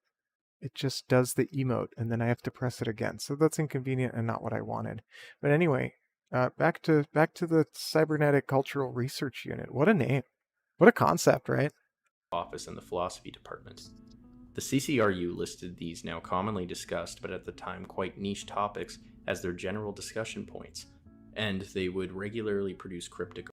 It just does the emote, and then I have to press it again. So that's inconvenient and not what I wanted. But anyway, back to the Cybernetic Cultural Research Unit. What a name. What a concept, right? Office in the philosophy department. The CCRU listed these now commonly discussed, but at the time quite niche topics as their general discussion points, and they would regularly produce cryptic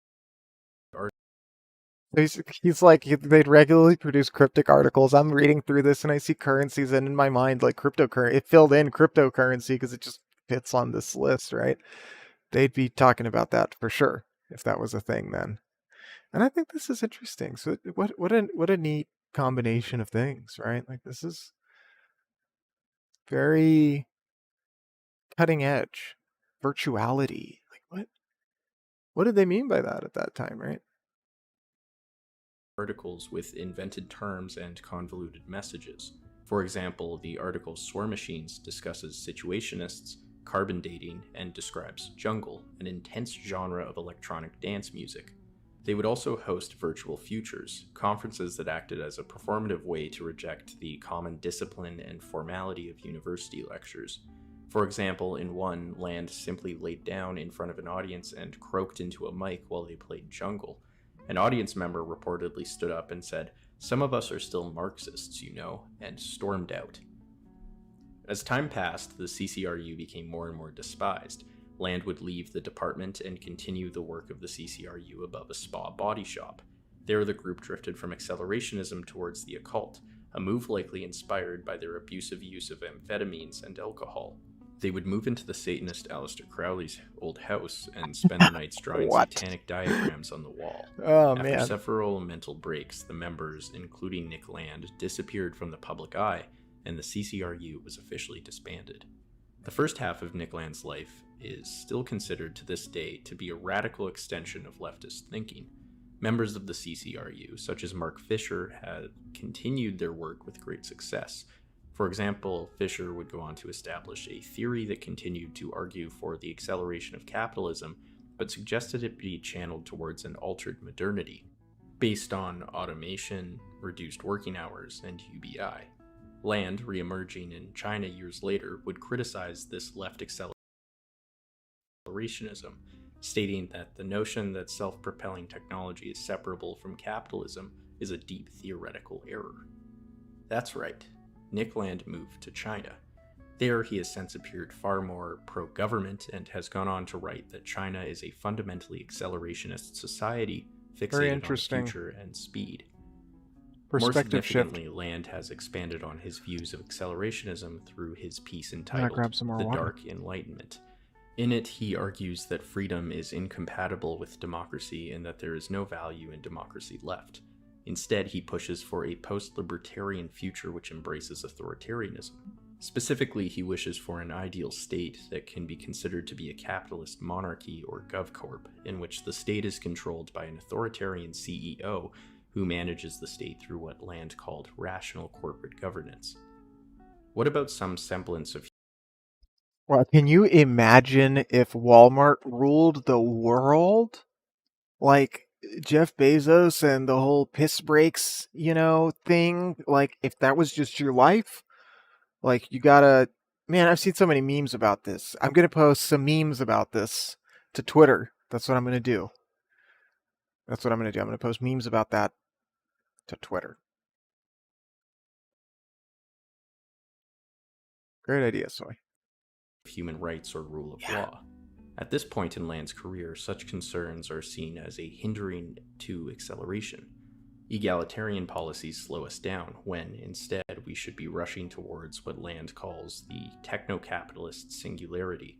He's like, they'd regularly produce cryptic articles. I'm reading through this and I see currencies, and in my mind, like cryptocurrency, it filled in cryptocurrency because it just fits on this list, right? They'd be talking about that for sure if that was a thing then. And I think this is interesting. So what a neat combination of things, right? Like this is very cutting edge. Virtuality. Like what did they mean by that at that time, right? articles with invented terms and convoluted messages. For example, the article Swear Machines discusses situationists, carbon dating, and describes jungle, an intense genre of electronic dance music. They would also host virtual futures, conferences that acted as a performative way to reject the common discipline and formality of university lectures. For example, in one, Land simply laid down in front of an audience and croaked into a mic while they played jungle. An audience member reportedly stood up and said, "Some of us are still Marxists, you know," and stormed out. As time passed, the CCRU became more and more despised. Land would leave the department and continue the work of the CCRU above a spa body shop. There, the group drifted from accelerationism towards the occult, a move likely inspired by their abusive use of amphetamines and alcohol. They would move into the Satanist Aleister Crowley's old house and spend the nights drawing satanic diagrams on the wall. Oh, After man. several mental breaks, the members, including Nick Land, disappeared from the public eye, and the CCRU was officially disbanded. The first half of Nick Land's life is still considered to this day to be a radical extension of leftist thinking. Members of the CCRU, such as Mark Fisher, had continued their work with great success. For example, Fisher would go on to establish a theory that continued to argue for the acceleration of capitalism, but suggested it be channeled towards an altered modernity, based on automation, reduced working hours, and UBI. Land, re-emerging in China years later, would criticize this left accelerationism, stating that the notion that self-propelling technology is separable from capitalism is a deep theoretical error. That's right, Nick Land moved to China. There, he has since appeared far more pro-government and has gone on to write that China is a fundamentally accelerationist society fixated on the future and speed. More significantly, Land has expanded on his views of accelerationism through his piece entitled The Dark Enlightenment. In it, he argues that freedom is incompatible with democracy and that there is no value in democracy left. Instead, he pushes for a post-libertarian future which embraces authoritarianism. Specifically, he wishes for an ideal state that can be considered to be a capitalist monarchy or GovCorp, in which the state is controlled by an authoritarian CEO who manages the state through what Land called rational corporate governance. What about some semblance of... Well, can you imagine if Walmart ruled the world? Like Jeff Bezos and the whole piss breaks, thing? Like, if that was just your life? Like, you gotta... Man, I've seen so many memes about this. I'm gonna post some memes about this to Twitter. That's what I'm gonna do. I'm gonna post memes about that to Twitter. Great idea, Soy. Human rights or rule of law. At this point in Land's career, such concerns are seen as a hindering to acceleration. Egalitarian policies slow us down when, instead, we should be rushing towards what Land calls the techno-capitalist singularity.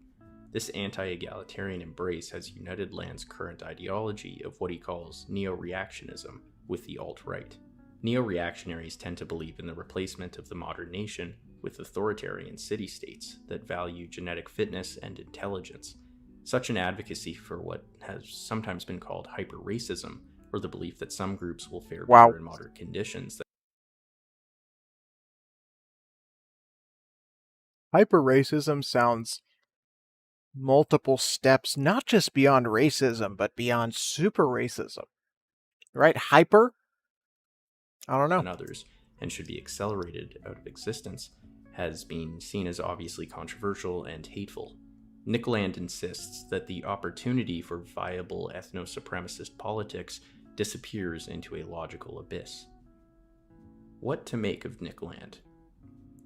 This anti-egalitarian embrace has united Land's current ideology of what he calls neo-reactionism with the alt-right. Neo-reactionaries tend to believe in the replacement of the modern nation with authoritarian city-states that value genetic fitness and intelligence. Such an advocacy for what has sometimes been called hyper-racism, or the belief that some groups will fare better in modern conditions. Hyper-racism sounds multiple steps, not just beyond racism, but beyond super-racism. Right? Hyper? I don't know. And others, and should be accelerated out of existence, has been seen as obviously controversial and hateful. Nick Land insists that the opportunity for viable ethno-supremacist politics disappears into a logical abyss. What to make of Nick Land?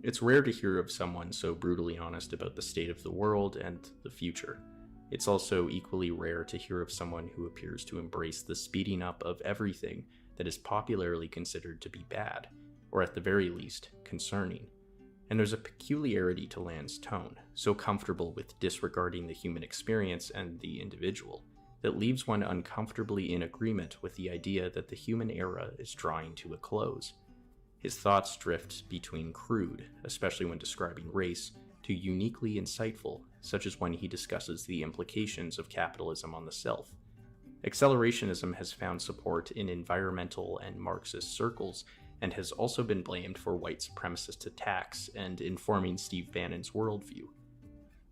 It's rare to hear of someone so brutally honest about the state of the world and the future. It's also equally rare to hear of someone who appears to embrace the speeding up of everything that is popularly considered to be bad, or at the very least, concerning. And there's a peculiarity to Land's tone, so comfortable with disregarding the human experience and the individual, that leaves one uncomfortably in agreement with the idea that the human era is drawing to a close. His thoughts drift between crude, especially when describing race, to uniquely insightful, such as when he discusses the implications of capitalism on the self. Accelerationism has found support in environmental and Marxist circles, and has also been blamed for white supremacist attacks and informing Steve Bannon's worldview.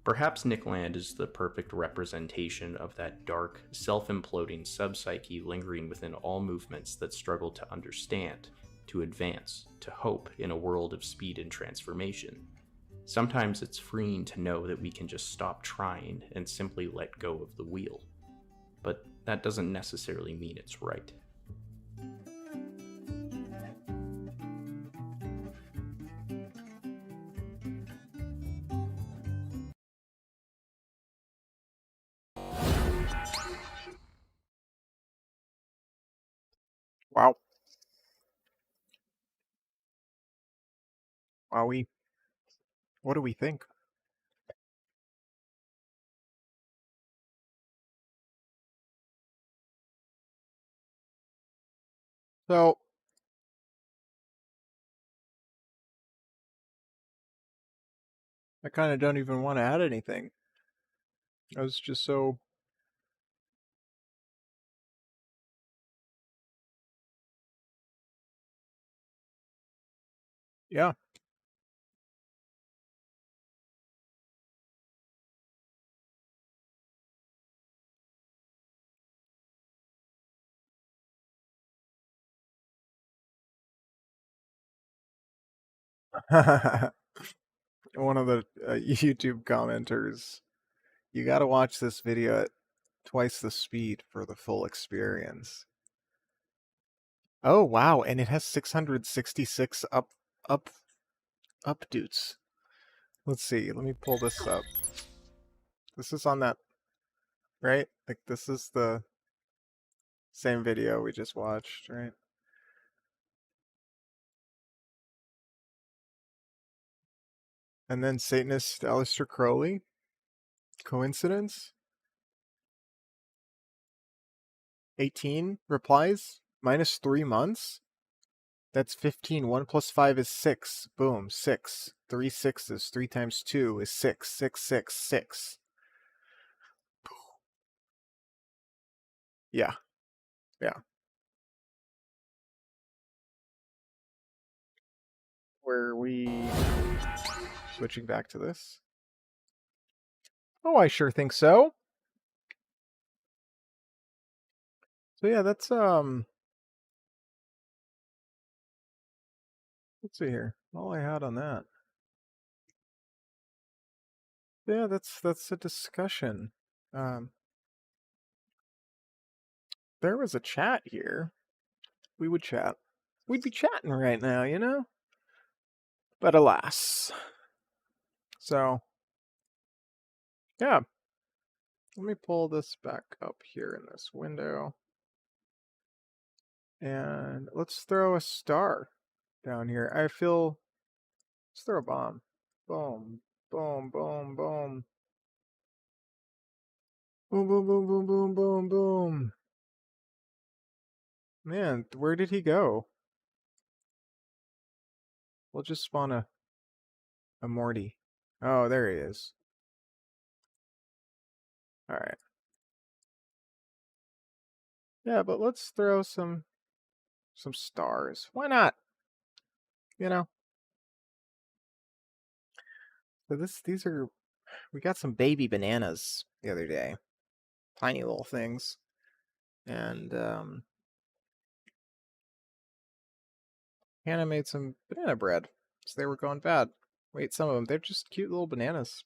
Perhaps Nick Land is the perfect representation of that dark, self-imploding subpsyche lingering within all movements that struggle to understand, to advance, to hope in a world of speed and transformation. Sometimes it's freeing to know that we can just stop trying and simply let go of the wheel. But that doesn't necessarily mean it's right. Wow. Wowie. What do we think? So, I kind of don't even want to add anything. I was just so... Yeah. One of the YouTube commenters, you got to watch this video at twice the speed for the full experience. Oh wow, and it has 666 updates. Let's see. Let me pull this up. This is on that, right? Like this is the same video we just watched, right? And then Satanist Aleister Crowley. Coincidence? 18 replies minus 3 months. That's 15. 1 plus 5 is 6. Boom, 6. 3 sixes. 3 times 2 is 6. 6, 6, 6. Yeah. Yeah. Were we switching back to this? Oh, I sure think so. So yeah, that's let's see here. All I had on that. Yeah, that's a discussion. There was a chat here. We would chat. We'd be chatting right now, you know? But alas. So, yeah. Let me pull this back up here in this window. And let's throw a star down here. Let's throw a bomb. Boom, boom, boom, boom. Boom, boom, boom, boom, boom, boom, boom. Man, where did he go? We'll just spawn a Morty. Oh, there he is. Alright. Yeah, but let's throw some stars. Why not? You know? So we got some baby bananas the other day. Tiny little things. And Hannah made some banana bread. So they were going bad. Wait, some of them, they're just cute little bananas.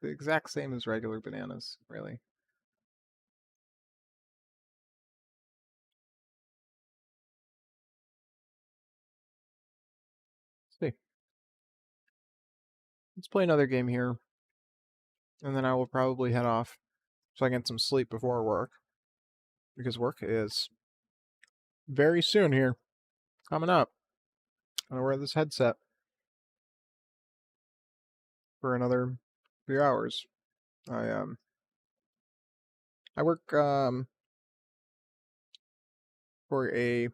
The exact same as regular bananas, really. Let's see. Let's play another game here. And then I will probably head off so I can get some sleep before work. Because work is very soon here. Coming up. I'm gonna wear this headset for another 3 hours. I work for a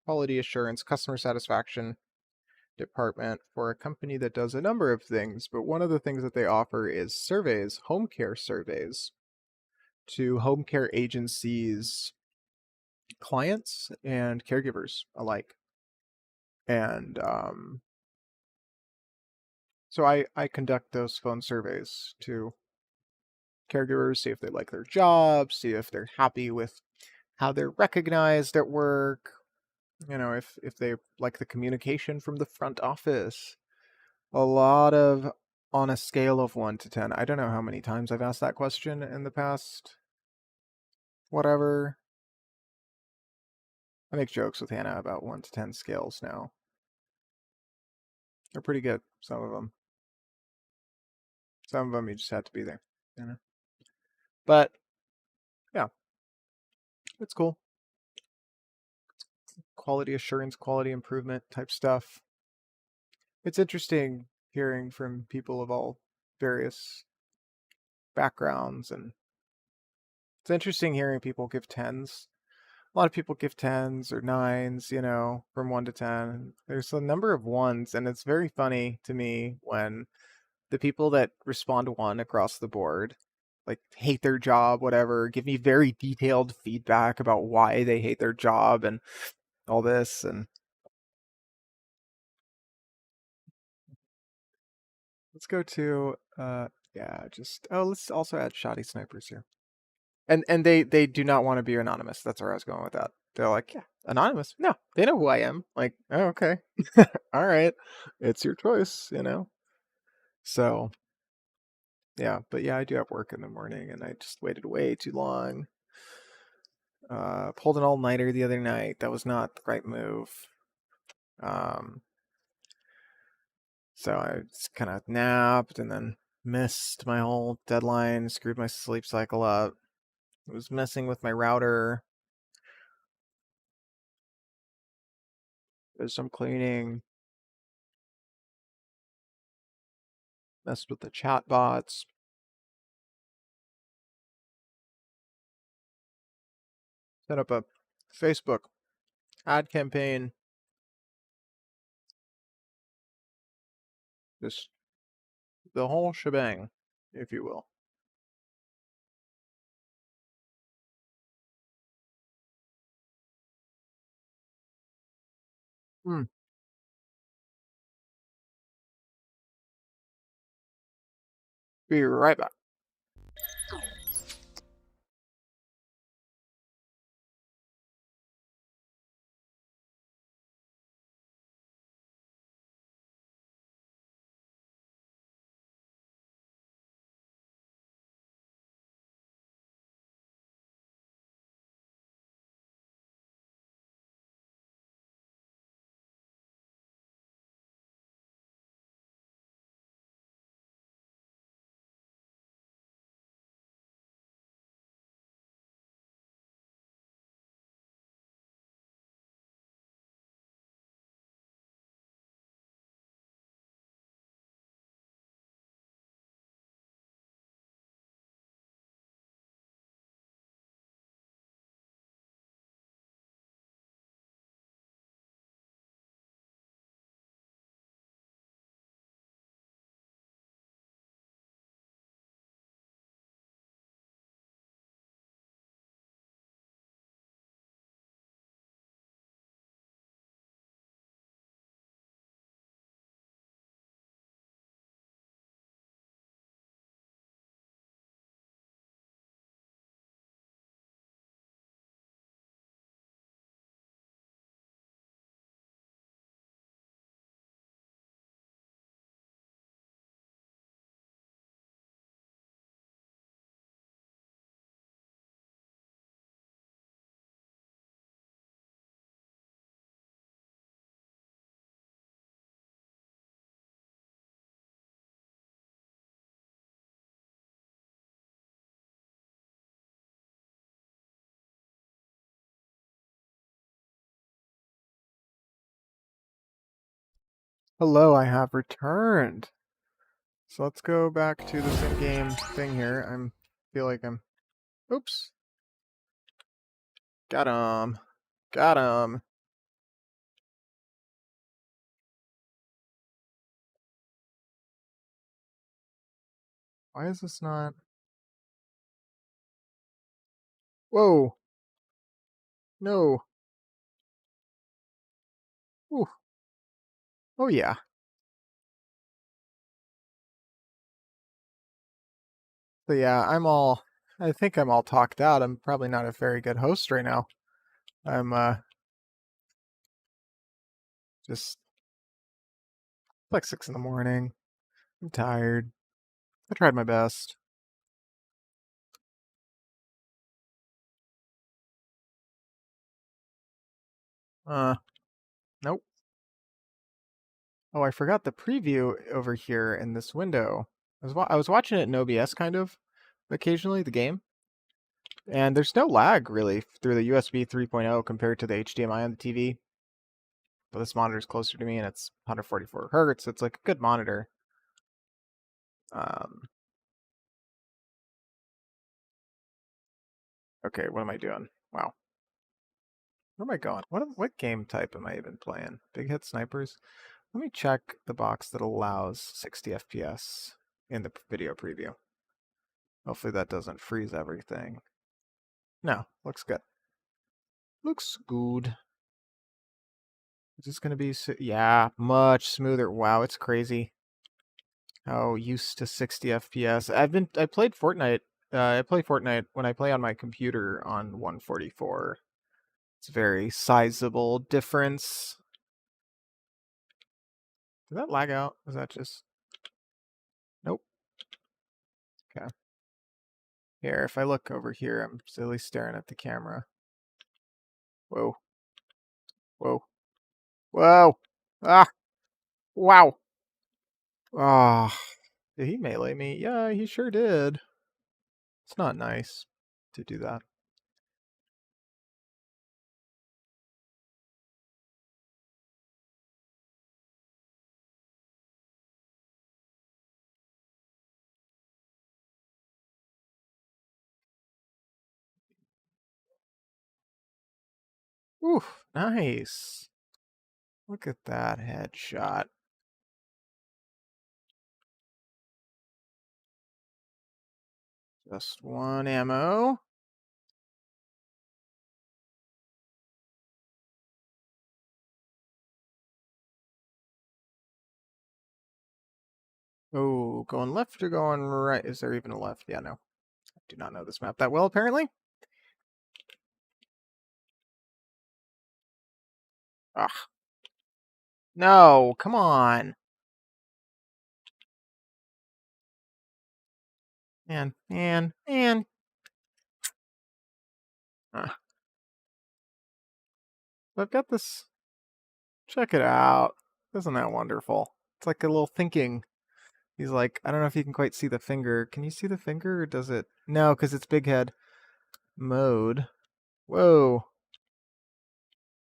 quality assurance customer satisfaction department for a company that does a number of things, but one of the things that they offer is surveys, home care surveys, to home care agencies, clients, and caregivers alike. And so I conduct those phone surveys to caregivers, see if they like their job, see if they're happy with how they're recognized at work, you know, if they like the communication from the front office. A lot of, on a scale of 1 to 10. I don't know how many times I've asked that question in the past. Whatever. I make jokes with Hannah about 1 to 10 scales now. They're pretty good, some of them. Some of them you just had to be there, you know. But yeah, it's cool. Quality assurance, quality improvement type stuff. It's interesting hearing from people of all various backgrounds, and it's interesting hearing people give 10s. A lot of people give 10s or 9s, you know, from 1 to 10. There's a number of 1s, and it's very funny to me when the people that respond to 1 across the board, like hate their job, whatever, give me very detailed feedback about why they hate their job and all this. And let's go to let's also add shoddy snipers here. And they do not want to be anonymous. That's where I was going with that. They're like, yeah, anonymous. No, they know who I am. Like, oh, okay. All right. It's your choice, you know? So, yeah. But yeah, I do have work in the morning, and I just waited way too long. Pulled an all-nighter the other night. That was not the right move. So I just kind of napped and then missed my whole deadline, screwed my sleep cycle up. It was messing with my router. There's some cleaning. Messed with the chat bots. Set up a Facebook ad campaign. Just the whole shebang, if you will. Be right back. Hello, I have returned. So let's go back to this in-game thing here. Feel like I'm... Oops. Got him. Got him. Why is this not... Whoa. No. Ooh. Oh, yeah. So yeah, I think I'm all talked out. I'm probably not a very good host right now. I'm just like 6 in the morning. I'm tired. I tried my best. Nope. Oh, I forgot the preview over here in this window. I was watching it in OBS kind of occasionally, the game. And there's no lag really through the USB 3.0 compared to the HDMI on the TV. But this monitor's closer to me and it's 144 hertz. It's like a good monitor. Okay, what am I doing? Wow. Where am I going? What game type am I even playing? Big Hit Snipers? Let me check the box that allows 60 FPS in the video preview. Hopefully that doesn't freeze everything. No, looks good. Looks good. Is this going to be... Yeah, much smoother. Wow, it's crazy how used to 60 FPS. I played Fortnite. I play Fortnite when I play on my computer on 144. It's a very sizable difference. Did that lag out? Was that just... Nope. Okay. Here, if I look over here, I'm silly staring at the camera. Whoa. Whoa. Whoa! Ah! Wow! Ah! Did he melee me? Yeah, he sure did. It's not nice to do that. Ooh, nice. Look at that headshot. Just one ammo. Oh, going left or going right? Is there even a left? Yeah, no. I do not know this map that well, apparently. Ah. No, come on. Man. Ah. I've got this. Check it out. Isn't that wonderful? It's like a little thinking. He's like, I don't know if you can quite see the finger. Can you see the finger or does it? No, because it's big head mode. Whoa.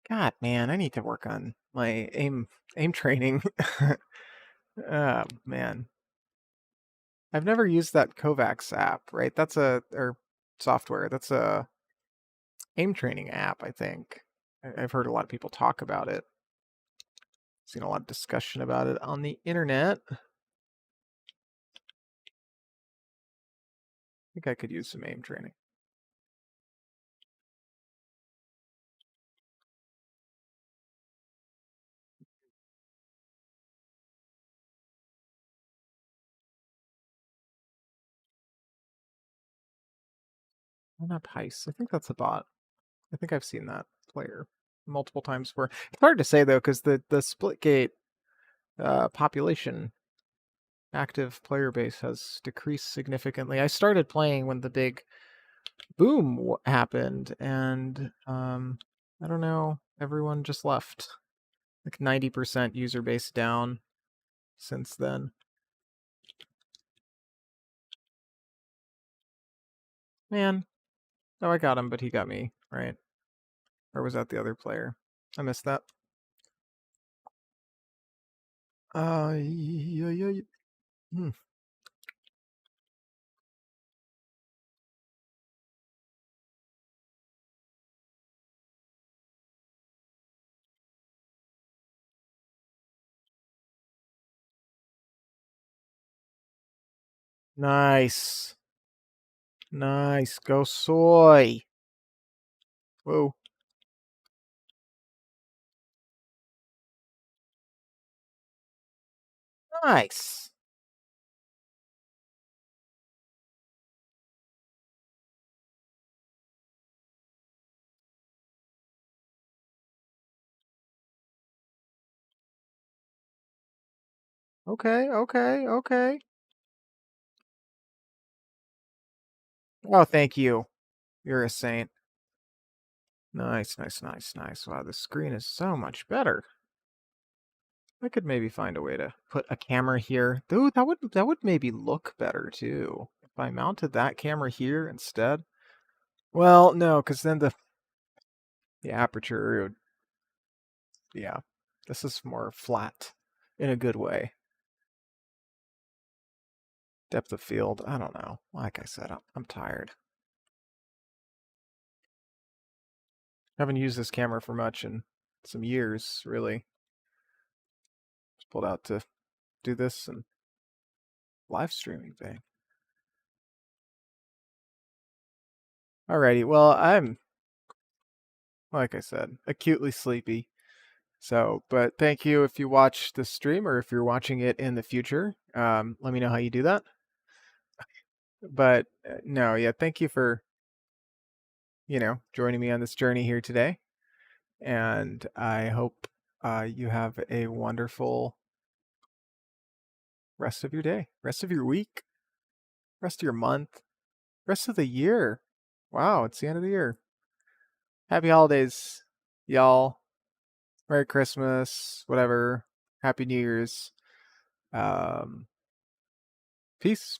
God, man, I need to work on my aim training. Man. I've never used that Kovacs app, right? That's or software. That's a aim training app, I think. I've heard a lot of people talk about it. Seen a lot of discussion about it on the internet. I think I could use some aim training. Not Heist. I think that's a bot. I think I've seen that player multiple times before. It's hard to say though, because the Splitgate population active player base has decreased significantly. I started playing when the big boom happened, and I don't know, everyone just left. Like 90% user base down since then. Man, no, I got him, but he got me, right? Or was that the other player? I missed that. Yeah. Nice. Nice. Go soy. Whoa. Nice. Okay. Oh, thank you. You're a saint. Nice. Wow, the screen is so much better. I could maybe find a way to put a camera here. Dude, that would maybe look better too. If I mounted that camera here instead. Well, no, because then the aperture would, yeah. This is more flat in a good way. Depth of field, I don't know. Like I said, I'm tired. Haven't used this camera for much in some years, really. Just pulled out to do this and live streaming thing. Alrighty, well, I'm, like I said, acutely sleepy. So, but thank you if you watch the stream or if you're watching it in the future. Let me know how you do that. But no, yeah, thank you for, joining me on this journey here today. And I hope you have a wonderful rest of your day, rest of your week, rest of your month, rest of the year. Wow, it's the end of the year. Happy holidays, y'all. Merry Christmas, whatever. Happy New Year's. Peace.